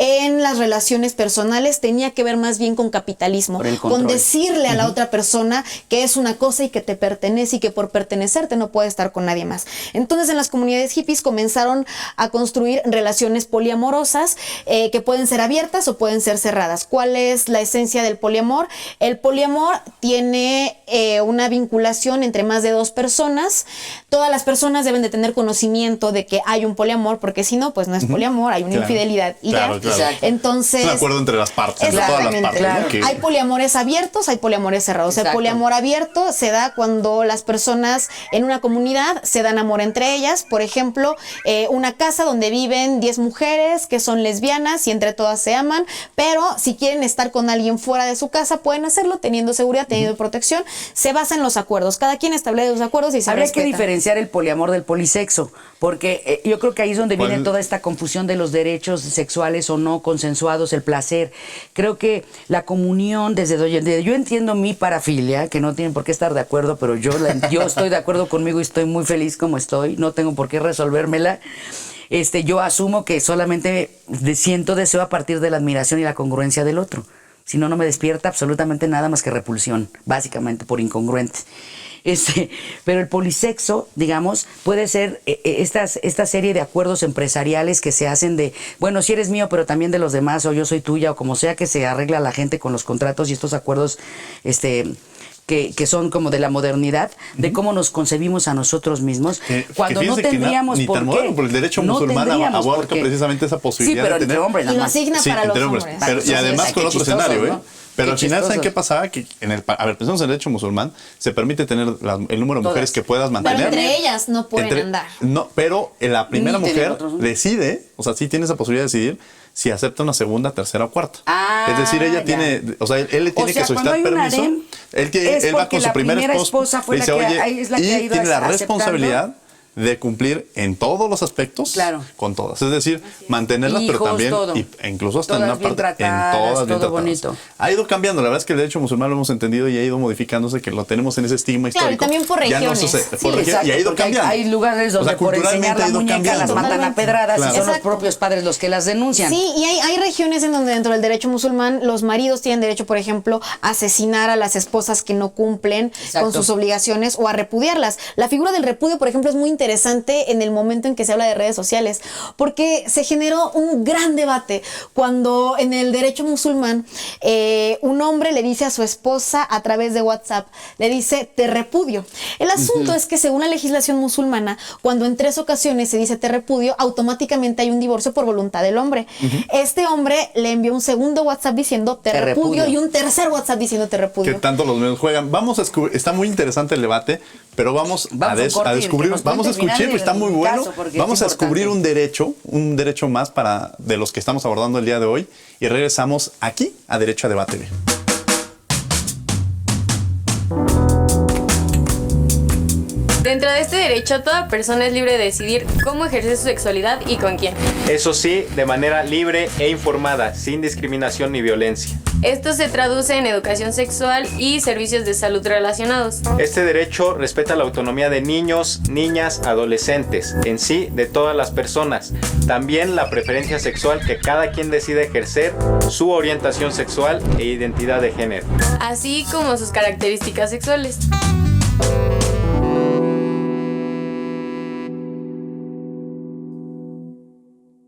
en las relaciones personales tenía que ver más bien con capitalismo, Por el con control. decirle a la otra persona que es una cosa y que te pertenece y que por pertenecerte no puede estar con nadie más. Entonces en las comunidades hippies comenzaron a construir relaciones poliamorosas que pueden ser abiertas o pueden ser cerradas. ¿Cuál es la esencia del poliamor? El poliamor tiene una vinculación entre más de dos personas. Todas las personas deben de tener conocimiento de que hay un poliamor, porque si no, pues no es poliamor, hay una Claro. infidelidad y Claro, ya. claro. Entonces, Es un acuerdo entre las partes, entre todas las exactamente. partes. ¿no? Que- Hay poliamores abiertos, hay poliamores cerrados. El Exacto. poliamor abierto se da cuando las personas en una comunidad se dan amor entre ellas. Por ejemplo, una casa donde viven 10 mujeres que son lesbianas y entre todas se aman, pero si quieren estar con alguien fuera de su casa, pueden hacerlo teniendo seguridad, teniendo protección. Se basa en los acuerdos. Cada quien establece los acuerdos y se Habría que respeta. diferenciar el poliamor del polisexo, porque yo creo que ahí es donde viene toda esta confusión de los derechos sexuales o no consensuados, el placer. Creo que la comunión, desde yo entiendo mi parafilia, que no tienen por qué estar de acuerdo, pero yo estoy de acuerdo conmigo y estoy muy feliz como estoy, no tengo por qué resolvérmela. Yo asumo que solamente siento deseo a partir de la admiración y la congruencia del otro. Si no, no me despierta absolutamente nada más que repulsión, básicamente por incongruente. Pero el polisexo, digamos, puede ser esta serie de acuerdos empresariales que se hacen de, bueno, si eres mío, pero también de los demás, o yo soy tuya, o como sea que se arregla la gente con los contratos y estos acuerdos, que son como de la modernidad, de cómo nos concebimos a nosotros mismos, cuando no tendríamos ni por tan qué. moderno, porque el derecho No musulmán tendríamos por aborta qué. precisamente esa posibilidad Sí, pero de tener. entre hombres nada Y lo más. asigna para los entre hombres. Pero, y además Qué con otro chistoso, escenario, ¿no? ¿eh? Pero Qué al final, ¿saben chistoso. qué pasaba? Que a ver, pensamos en el derecho musulmán, se permite tener el número de Todas. mujeres que puedas Pero mantener. entre ellas no pueden andar. No, pero la primera Ni tener mujer otros, ¿no? decide, o sea, sí tiene esa posibilidad de decidir si acepta una segunda, tercera o cuarta. Ah, es decir, ella ya. tiene, o sea, él le tiene O sea, que solicitar cuando hay un permiso. harem, Él va porque con su la primera primera esposa, esposa fue le dice, la que- oye, es la que ha y ido tiene la aceptando. responsabilidad de cumplir en todos los aspectos Claro. con todas. Es decir, mantenerlas, pero Hijos, también, todo. e incluso hasta en Todas una bien parte, tratadas, en todas bien todo tratadas. bonito. Ha ido cambiando, la verdad es que el derecho musulmán lo hemos entendido y ha ido modificándose, que lo tenemos en ese estigma Claro, y histórico. también por Ya no regiones. sucede, Sí, por regiones, Exacto, y ha ido porque cambiando. hay lugares donde O sea, por enseñar culturalmente la ha ido muñeca las cambiando. matan a pedradas Claro. y son los Exacto. propios padres los que las denuncian. Sí, y hay regiones en donde dentro del derecho musulmán los maridos tienen derecho, por ejemplo, a asesinar a las esposas que no cumplen Exacto. con sus obligaciones o a repudiarlas. La figura del repudio, por ejemplo, es muy interesante en el momento en que se habla de redes sociales, porque se generó un gran debate cuando en el derecho musulmán un hombre le dice a su esposa a través de WhatsApp, le dice te repudio. El asunto es que según la legislación musulmana, cuando en 3 ocasiones se dice te repudio, automáticamente hay un divorcio por voluntad del hombre. Este hombre le envió un segundo WhatsApp diciendo te repudio y un tercer WhatsApp diciendo te Que repudio. tanto los medios juegan. Vamos a está muy interesante el debate, pero vamos Vamos a un corte y descubrir, que nos vamos a cuente el escuchar, final pues está del muy bueno. caso, porque Vamos a es descubrir importante. un derecho más de los que estamos abordando el día de hoy y regresamos aquí a Derecho a Debate. Dentro de este derecho, toda persona es libre de decidir cómo ejercer su sexualidad y con quién. Eso sí, de manera libre e informada, sin discriminación ni violencia. Esto se traduce en educación sexual y servicios de salud relacionados. Este derecho respeta la autonomía de niños, niñas, adolescentes, en sí de todas las personas. También la preferencia sexual que cada quien decide ejercer, su orientación sexual e identidad de género. Así como sus características sexuales.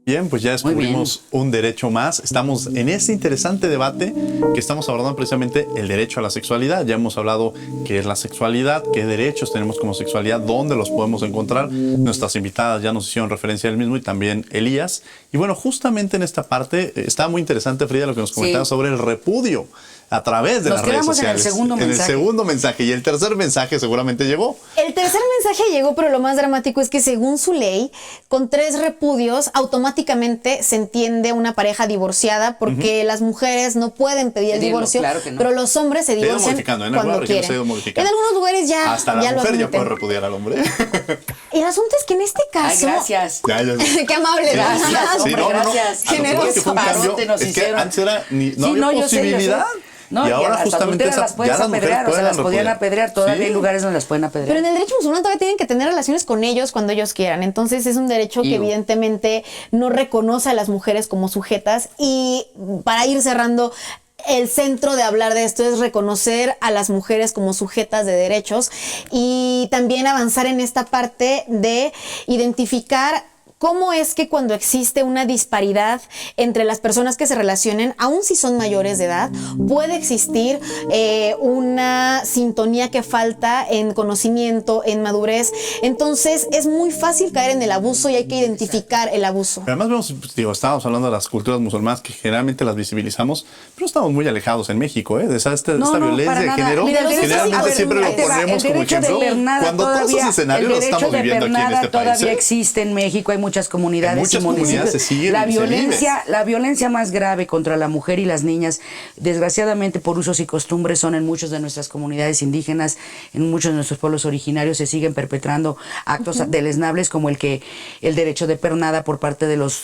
Bien, pues ya descubrimos un derecho más. Estamos en este interesante debate que estamos abordando precisamente el derecho a la sexualidad. Ya hemos hablado qué es la sexualidad, qué derechos tenemos como sexualidad, dónde los podemos encontrar. Nuestras invitadas ya nos hicieron referencia al mismo y también Elías. Y bueno, justamente en esta parte está muy interesante, Frida, lo que nos comentaba sobre el repudio a través de las redes sociales. En el segundo mensaje. Y el tercer mensaje seguramente llegó. El tercer mensaje llegó, pero lo más dramático es que según su ley, con 3 repudios, automáticamente se entiende una pareja divorciada porque las mujeres no pueden pedir el divorcio, claro que no. Pero los hombres se divorcian cuando quieren. En algunos lugares ya hasta la mujer ya puede repudiar al hombre. El asunto es que en este caso... Ay, gracias. Qué amable. Gracias. Sí, gracias. Generoso. Es que antes era no había posibilidad. No, y ahora justamente las puedes apedrear, o sea, las podían apedrear, todavía hay lugares donde las pueden apedrear. Pero en el derecho musulmán todavía tienen que tener relaciones con ellos cuando ellos quieran, entonces es un derecho que evidentemente no reconoce a las mujeres como sujetas. Y para ir cerrando, el centro de hablar de esto es reconocer a las mujeres como sujetas de derechos y también avanzar en esta parte de identificar cómo es que cuando existe una disparidad entre las personas que se relacionen, aun si son mayores de edad, puede existir una sintonía que falta en conocimiento, en madurez. Entonces es muy fácil caer en el abuso y hay que identificar el abuso. Además vemos, estábamos hablando de las culturas musulmanas que generalmente las visibilizamos, pero estamos muy alejados en México, de esta violencia de género. Mira, generalmente siempre lo ponemos como ejemplo. Cuando todos esos escenarios los estamos viviendo aquí en este país. Todavía existe en México, hay muchas comunidades y municipios. Se siguen la violencia más grave contra la mujer y las niñas, desgraciadamente por usos y costumbres, son en muchas de nuestras comunidades indígenas, en muchos de nuestros pueblos originarios se siguen perpetrando actos deleznables como el derecho de pernada por parte de los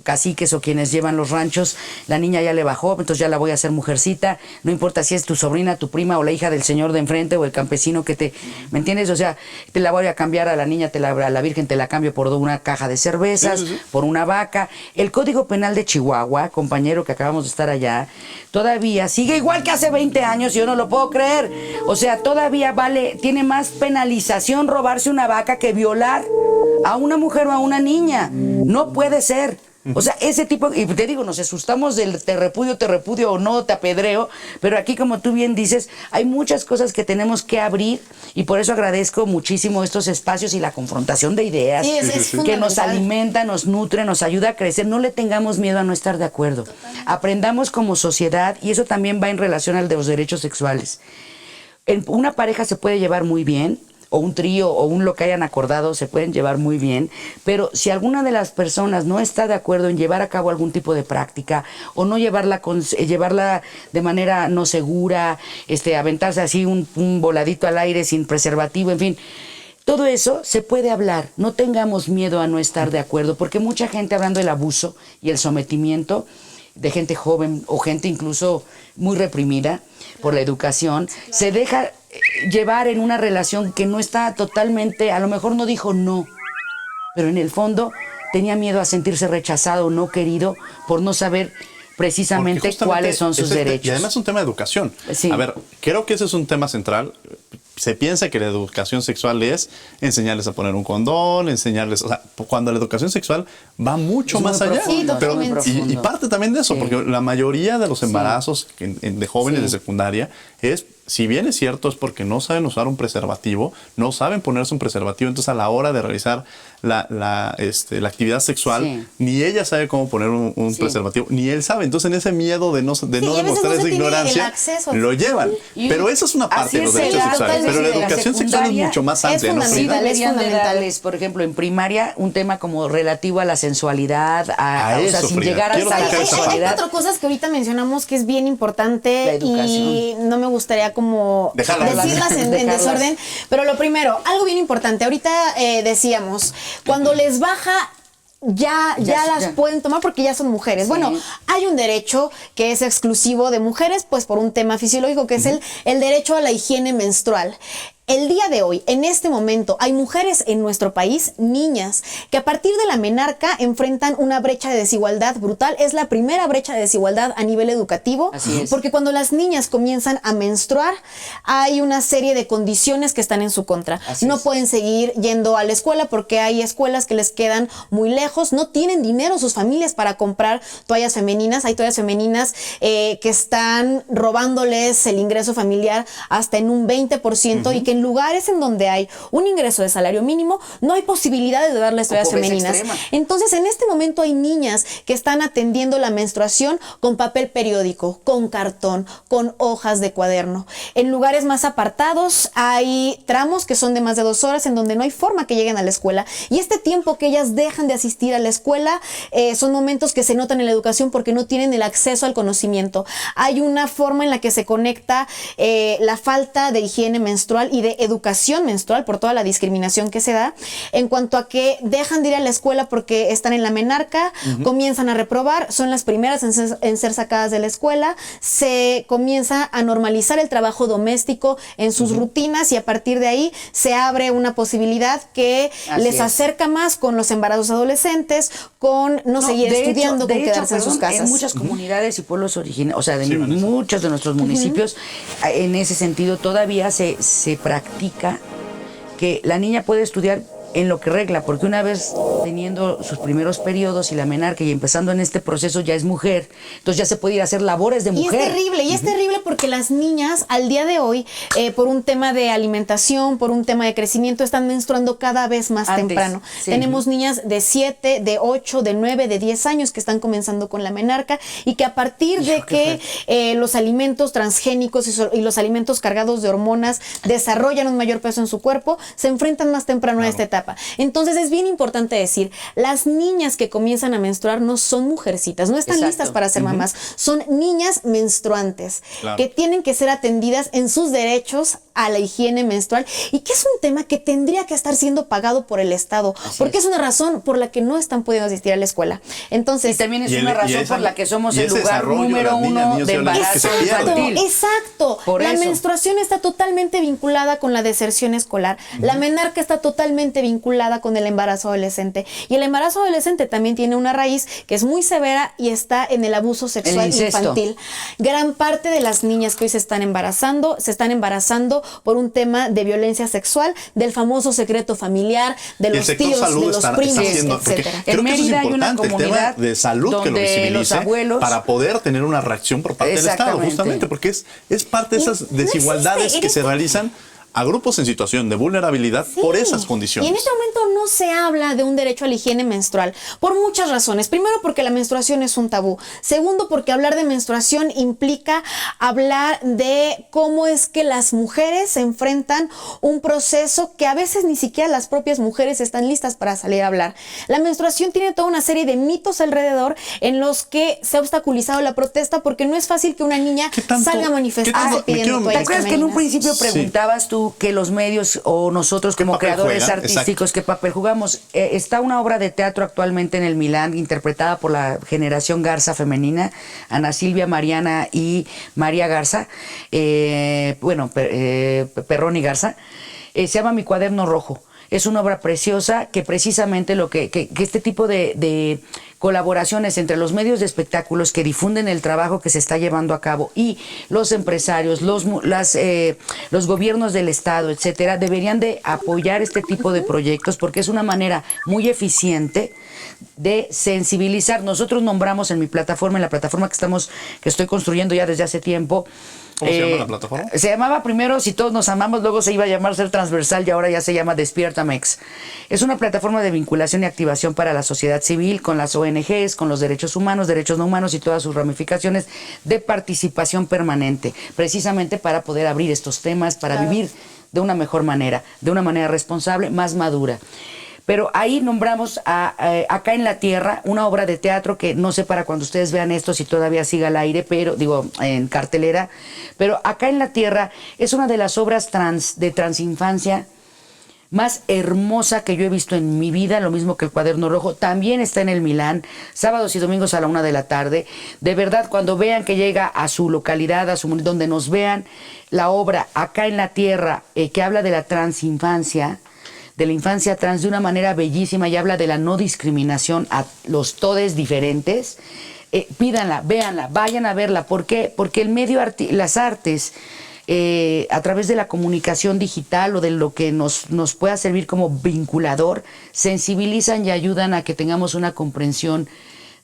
caciques o quienes llevan los ranchos. La niña ya le bajó, entonces ya la voy a hacer mujercita, no importa si es tu sobrina, tu prima o la hija del señor de enfrente o el campesino que ¿me entiendes? O sea, te la voy a cambiar a la niña, a la virgen te la cambio por una caja de cervezas, por una vaca. El Código Penal de Chihuahua, compañero, que acabamos de estar allá, todavía sigue igual que hace 20 años, yo no lo puedo creer. O sea, todavía tiene más penalización robarse una vaca que violar a una mujer o a una niña. No puede ser. O sea, ese tipo, y te digo, nos asustamos del te repudio o no, te apedreo, pero aquí, como tú bien dices, hay muchas cosas que tenemos que abrir y por eso agradezco muchísimo estos espacios y la confrontación de ideas que nos alimenta, nos nutre, nos ayuda a crecer. No le tengamos miedo a no estar de acuerdo. Aprendamos como sociedad y eso también va en relación al de los derechos sexuales. Una pareja se puede llevar muy bien, o un trío o lo que hayan acordado se pueden llevar muy bien, pero si alguna de las personas no está de acuerdo en llevar a cabo algún tipo de práctica o no llevarla de manera no segura, aventarse así un voladito al aire sin preservativo, en fin, todo eso se puede hablar. No tengamos miedo a no estar de acuerdo, porque mucha gente, hablando del abuso y el sometimiento de gente joven o gente incluso muy reprimida por la educación, se deja llevar en una relación que no está totalmente, a lo mejor no dijo no, pero en el fondo tenía miedo a sentirse rechazado o no querido por no saber precisamente cuáles son sus derechos. Y además es un tema de educación. Sí. A ver, creo que ese es un tema central. Se piensa que la educación sexual es enseñarles a poner un condón, enseñarles, o sea, cuando la educación sexual va mucho más allá. Sí, pero, y parte también de eso, porque la mayoría de los embarazos de jóvenes de secundaria es, si bien es cierto, es porque no saben usar un preservativo, no saben ponerse un preservativo, entonces a la hora de realizar la actividad sexual, ni ella sabe cómo poner un preservativo, ni él sabe. Entonces en ese miedo de no demostrar esa ignorancia, lo llevan. Pero eso es una parte de los derechos sexuales. Pero la educación sexual es mucho más amplia, ¿no? Sí, deberían de darles, por ejemplo, en primaria, un tema como relativo a la sensualidad, o sea, sin llegar hasta la sexualidad. Hay 4 cosas que ahorita mencionamos que es bien importante y no me gustaría como Dejarlas. decirlas en desorden. Pero lo primero, algo bien importante, ahorita decíamos, cuando les baja ya las pueden tomar porque ya son mujeres. Sí. Bueno, hay un derecho que es exclusivo de mujeres, pues por un tema fisiológico, que es el derecho a la higiene menstrual. El día de hoy, en este momento, hay mujeres en nuestro país, niñas, que a partir de la menarca enfrentan una brecha de desigualdad brutal. Es la primera brecha de desigualdad a nivel educativo. Así es. Porque cuando las niñas comienzan a menstruar, hay una serie de condiciones que están en su contra. No pueden seguir yendo a la escuela porque hay escuelas que les quedan muy lejos. No tienen dinero sus familias para comprar toallas femeninas. Hay toallas femeninas que están robándoles el ingreso familiar hasta en un 20% y que en lugares en donde hay un ingreso de salario mínimo, no hay posibilidades de darles toallas femeninas. Extrema. Entonces, en este momento hay niñas que están atendiendo la menstruación con papel periódico, con cartón, con hojas de cuaderno. En lugares más apartados hay tramos que son de más de 2 horas en donde no hay forma que lleguen a la escuela. Y este tiempo que ellas dejan de asistir a la escuela son momentos que se notan en la educación porque no tienen el acceso al conocimiento. Hay una forma en la que se conecta la falta de higiene menstrual y de educación menstrual por toda la discriminación que se da en cuanto a que dejan de ir a la escuela porque están en la menarca, comienzan a reprobar, son las primeras en ser sacadas de la escuela, se comienza a normalizar el trabajo doméstico en sus rutinas y a partir de ahí se abre una posibilidad que les acerca más con los embarazos adolescentes, con no seguir estudiando, con quedarse en sus casas. En muchas comunidades y pueblos originarios, o sea, muchos de nuestros municipios, en ese sentido todavía se practica que la niña puede estudiar en lo que regla, porque una vez teniendo sus primeros periodos y la menarca y empezando en este proceso ya es mujer, entonces ya se puede ir a hacer labores de mujer. Y es terrible porque las niñas al día de hoy, por un tema de alimentación, por un tema de crecimiento, están menstruando cada vez más temprano. Sí. Tenemos niñas de 7, de 8, de 9, de 10 años que están comenzando con la menarca y que a partir de que los alimentos transgénicos y los alimentos cargados de hormonas desarrollan un mayor peso en su cuerpo, se enfrentan más temprano a esta etapa. Entonces es bien importante decir, las niñas que comienzan a menstruar no son mujercitas, no están listas para ser mamás, son niñas menstruantes que tienen que ser atendidas en sus derechos a la higiene menstrual y que es un tema que tendría que estar siendo pagado por el Estado, porque es una razón por la que no están pudiendo asistir a la escuela. Entonces, y también es una razón por la que somos el lugar número 1 de embarazo infantil. Exacto. La menstruación está totalmente vinculada con la deserción escolar. La menarca está totalmente vinculada con el embarazo adolescente. Y el embarazo adolescente también tiene una raíz que es muy severa y está en el abuso sexual infantil. Gran parte de las niñas que hoy se están embarazando por un tema de violencia sexual, del famoso secreto familiar, de los tíos, de los primos, etcétera. Creo que eso es importante, el tema de salud que lo visibilice para poder tener una reacción por parte del Estado, justamente, porque es parte de esas desigualdades que se realizan a grupos en situación de vulnerabilidad por esas condiciones. Y en este momento no se habla de un derecho a la higiene menstrual por muchas razones. Primero, porque la menstruación es un tabú. Segundo, porque hablar de menstruación implica hablar de cómo es que las mujeres se enfrentan un proceso que a veces ni siquiera las propias mujeres están listas para salir a hablar. La menstruación tiene toda una serie de mitos alrededor en los que se ha obstaculizado la protesta porque no es fácil que una niña salga a manifestarse pidiendo toallas femeninas. ¿Te acuerdas que en un principio preguntabas tú que los medios o nosotros como creadores artísticos, qué papel jugamos? Está una obra de teatro actualmente en el Milán interpretada por la generación Garza femenina, Ana Silvia, Mariana y María Garza, Perrón y Garza, se llama Mi Cuaderno Rojo. Es una obra preciosa que precisamente que este tipo de colaboraciones entre los medios de espectáculos que difunden el trabajo que se está llevando a cabo y los empresarios, los gobiernos del Estado, etcétera, deberían de apoyar este tipo de proyectos porque es una manera muy eficiente de sensibilizar. Nosotros nombramos en mi plataforma, en la plataforma que estoy construyendo ya desde hace tiempo. ¿Cómo se llama la plataforma? Se llamaba primero Si Todos Nos Amamos, luego se iba a llamar Ser Transversal y ahora ya se llama Despiértamex. Es una plataforma de vinculación y activación para la sociedad civil con las ONGs, con los derechos humanos, derechos no humanos y todas sus ramificaciones de participación permanente, precisamente para poder abrir estos temas, para vivir de una mejor manera, de una manera responsable, más madura. Pero ahí nombramos Acá en la Tierra, una obra de teatro que no sé para cuando ustedes vean esto si todavía siga al aire, pero digo, en cartelera, pero Acá en la Tierra es una de las obras de transinfancia más hermosa que yo he visto en mi vida, lo mismo que El Cuaderno Rojo. También está en el Milán, sábados y domingos a la 1 de la tarde. De verdad, cuando vean que llega a su localidad, donde nos vean la obra Acá en la Tierra, que habla de la transinfancia, de la infancia trans de una manera bellísima y habla de la no discriminación a los todes diferentes, pídanla, véanla, vayan a verla. ¿Por qué? Porque el medio, las artes, a través de la comunicación digital o de lo que nos pueda servir como vinculador, sensibilizan y ayudan a que tengamos una comprensión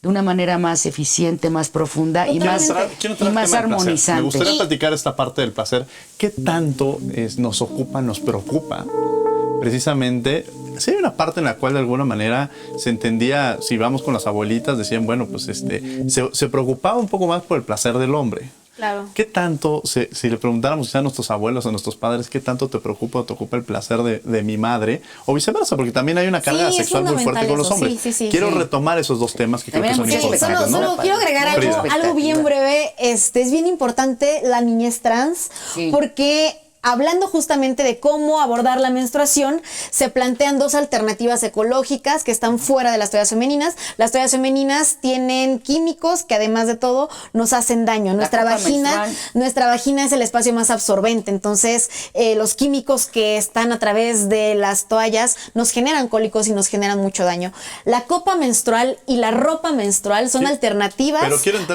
de una manera más eficiente, más profunda y más armonizante. Me gustaría platicar esta parte del placer. ¿Qué tanto nos ocupa, nos preocupa? Precisamente, sí hay una parte en la cual de alguna manera se entendía, si vamos con las abuelitas, decían, bueno, pues se preocupaba un poco más por el placer del hombre. Claro. ¿Qué tanto, si le preguntáramos a nuestros abuelos, a nuestros padres, qué tanto te preocupa o te ocupa el placer de mi madre? O viceversa, porque también hay una carga sexual muy fuerte con los hombres. Quiero retomar esos dos temas que creo que son importantes. Solo quiero agregar algo bien breve. Es bien importante la niñez trans, porque hablando justamente de cómo abordar la menstruación, se plantean dos alternativas ecológicas que están fuera de las toallas femeninas. Las toallas femeninas tienen químicos que además de todo nos hacen daño. Nuestra vagina es el espacio más absorbente, entonces los químicos que están a través de las toallas nos generan cólicos y nos generan mucho daño. La copa menstrual y la ropa menstrual son alternativas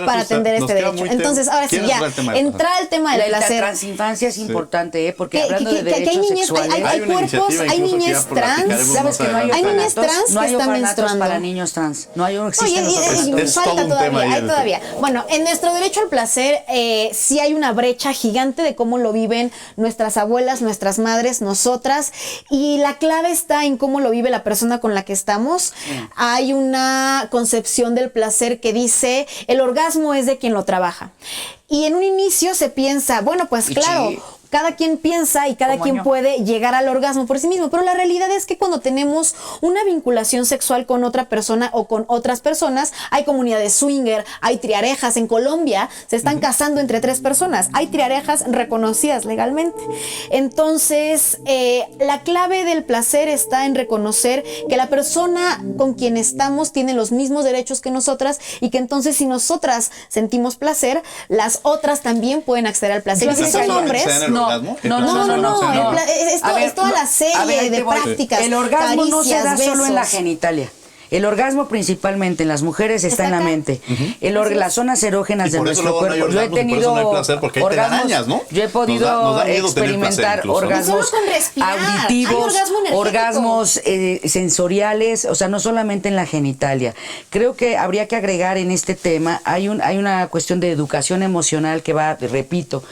para atender este derecho. Entonces, ahora sí, ya, entrar al tema del placer. La transinfancia es importante. Porque hablando de derechos sexuales, hay cuerpos, hay niñas trans, ¿sabes que no hay hay niñas trans que están menstruando para niños trans? No existen los orfanatos. Falta todavía, hay todavía. Bueno, en nuestro derecho al placer sí hay una brecha gigante de cómo lo viven nuestras abuelas, nuestras madres, nosotras, y la clave está en cómo lo vive la persona con la que estamos. Hay una concepción del placer que dice el orgasmo es de quien lo trabaja. Y en un inicio se piensa, bueno, pues claro, cada quien piensa y cada quien puede llegar al orgasmo por sí mismo, pero la realidad es que cuando tenemos una vinculación sexual con otra persona o con otras personas, hay comunidades swinger, hay triarejas. En Colombia se están casando entre 3 personas, hay triarejas reconocidas legalmente. Entonces, la clave del placer está en reconocer que la persona con quien estamos tiene los mismos derechos que nosotras y que entonces si nosotras sentimos placer, las otras también pueden acceder al placer. Y si son hombres, no. Es toda la serie de prácticas. El orgasmo no se da besos. solo en la genitalia. El orgasmo principalmente en las mujeres está en la mente. Las zonas erógenas de nuestro cuerpo. Yo he tenido orgasmos, ¿no? Yo he podido experimentar orgasmos auditivos, orgasmos sensoriales, o sea, no solamente en la genitalia. Creo que habría que agregar en este tema, hay una cuestión de educación emocional que va, repito,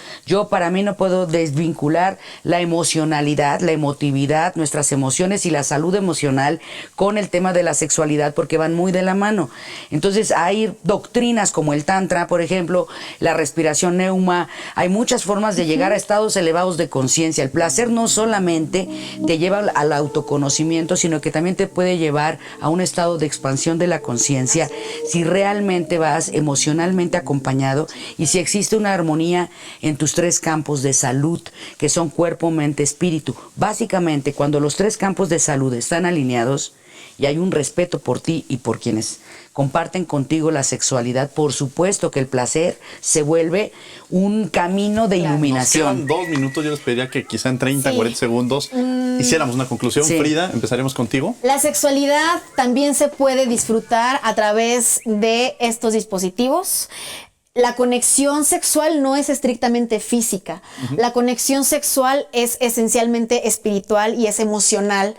para mí no puedo desvincular la emocionalidad, la emotividad, nuestras emociones y la salud emocional con el tema de la sexualidad, porque van muy de la mano. Entonces hay doctrinas como el tantra, por ejemplo, la respiración neuma. Hay muchas formas de llegar a estados elevados de conciencia. El placer no solamente te lleva al autoconocimiento, sino que también te puede llevar a un estado de expansión de la conciencia si realmente vas emocionalmente acompañado y si existe una armonía en tus 3 campos de salud, que son cuerpo, mente, espíritu. Básicamente, cuando los 3 campos de salud están alineados y hay un respeto por ti y por quienes comparten contigo la sexualidad, por supuesto que el placer se vuelve un camino de iluminación. Nos quedan 2 minutos, yo les pediría que quizá en 30, 40 segundos hiciéramos una conclusión. Frida, empezaremos contigo. La sexualidad también se puede disfrutar a través de estos dispositivos. La conexión sexual no es estrictamente física. La conexión sexual es esencialmente espiritual y es emocional.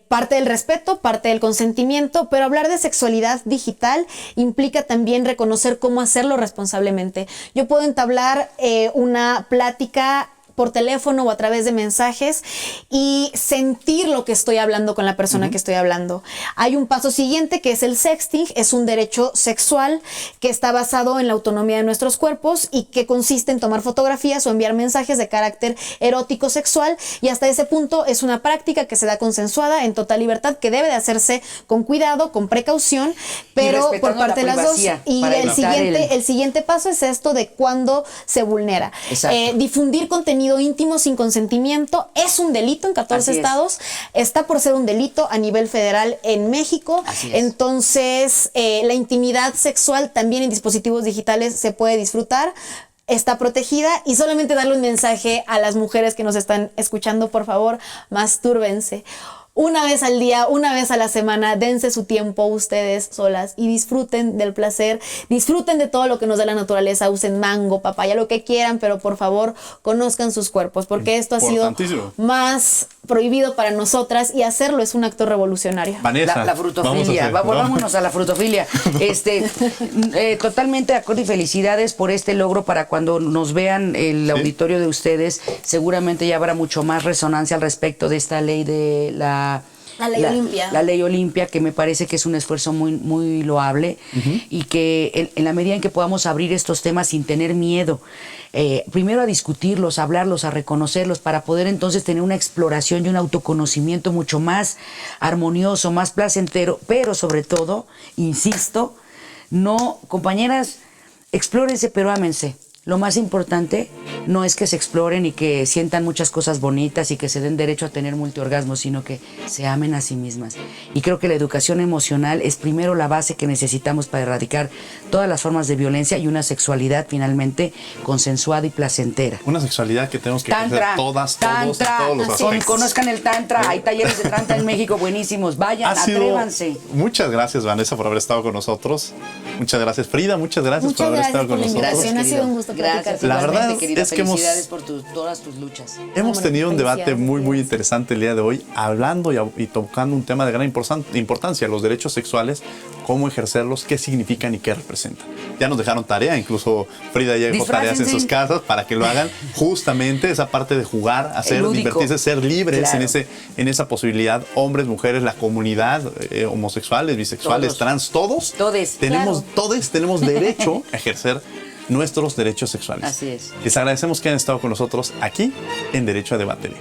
Parte del respeto, parte del consentimiento, pero hablar de sexualidad digital implica también reconocer cómo hacerlo responsablemente. Yo puedo entablar una plática por teléfono o a través de mensajes y sentir lo que estoy hablando con la persona que estoy hablando. Hay un paso siguiente que es el sexting, es un derecho sexual que está basado en la autonomía de nuestros cuerpos y que consiste en tomar fotografías o enviar mensajes de carácter erótico sexual, y hasta ese punto es una práctica que se da consensuada en total libertad, que debe de hacerse con cuidado, con precaución, pero por parte de las dos. Y el siguiente paso es esto de cuando se vulnera. Difundir contenido íntimo sin consentimiento es un delito en 14 estados, está por ser un delito a nivel federal en México. Entonces la intimidad sexual también en dispositivos digitales se puede disfrutar, está protegida, y solamente darle un mensaje a las mujeres que nos están escuchando: por favor, mastúrbense. Una vez al día, una vez a la semana, dense su tiempo ustedes solas y disfruten del placer, disfruten de todo lo que nos da la naturaleza, usen mango, papaya, lo que quieran, pero por favor conozcan sus cuerpos, porque esto ha sido más prohibido para nosotras y hacerlo es un acto revolucionario. Vanessa, la frutofilia, volvámonos a la frutofilia. Totalmente de acuerdo y felicidades por este logro. Para cuando nos vean el auditorio de ustedes, seguramente ya habrá mucho más resonancia al respecto de esta ley de la Olimpia. La ley Olimpia, que me parece que es un esfuerzo muy, muy loable, y que en la medida en que podamos abrir estos temas sin tener miedo, primero a discutirlos, a hablarlos, a reconocerlos, para poder entonces tener una exploración y un autoconocimiento mucho más armonioso, más placentero, pero sobre todo, insisto, compañeras, explórense, pero ámense. Lo más importante no es que se exploren y que sientan muchas cosas bonitas y que se den derecho a tener multiorgasmos, sino que se amen a sí mismas. Y creo que la educación emocional es primero la base que necesitamos para erradicar todas las formas de violencia y una sexualidad finalmente consensuada y placentera. Una sexualidad que tenemos que hacer todos los aspectos. Conozcan el tantra, hay talleres de tantra en México buenísimos, vayan, atrévanse. Muchas gracias, Vanessa, por haber estado con nosotros. Muchas gracias, Frida, muchas gracias por haber estado con nosotros. Ha sido un gusto. Gracias. La verdad es que felicidades por todas tus luchas. Hemos tenido un debate muy interesante el día de hoy, hablando y tocando un tema de gran importancia: los derechos sexuales, cómo ejercerlos, qué significan y qué representan. Ya nos dejaron tarea, incluso Frida ya dejó tareas en sus casas para que lo hagan, justamente esa parte de jugar, hacer, divertirse, ser libres, claro, en esa posibilidad. Hombres, mujeres, la comunidad, homosexuales, bisexuales, trans, todos tenemos derecho a ejercer nuestros derechos sexuales. Así es. Les agradecemos que hayan estado con nosotros aquí en Derecho a Debate.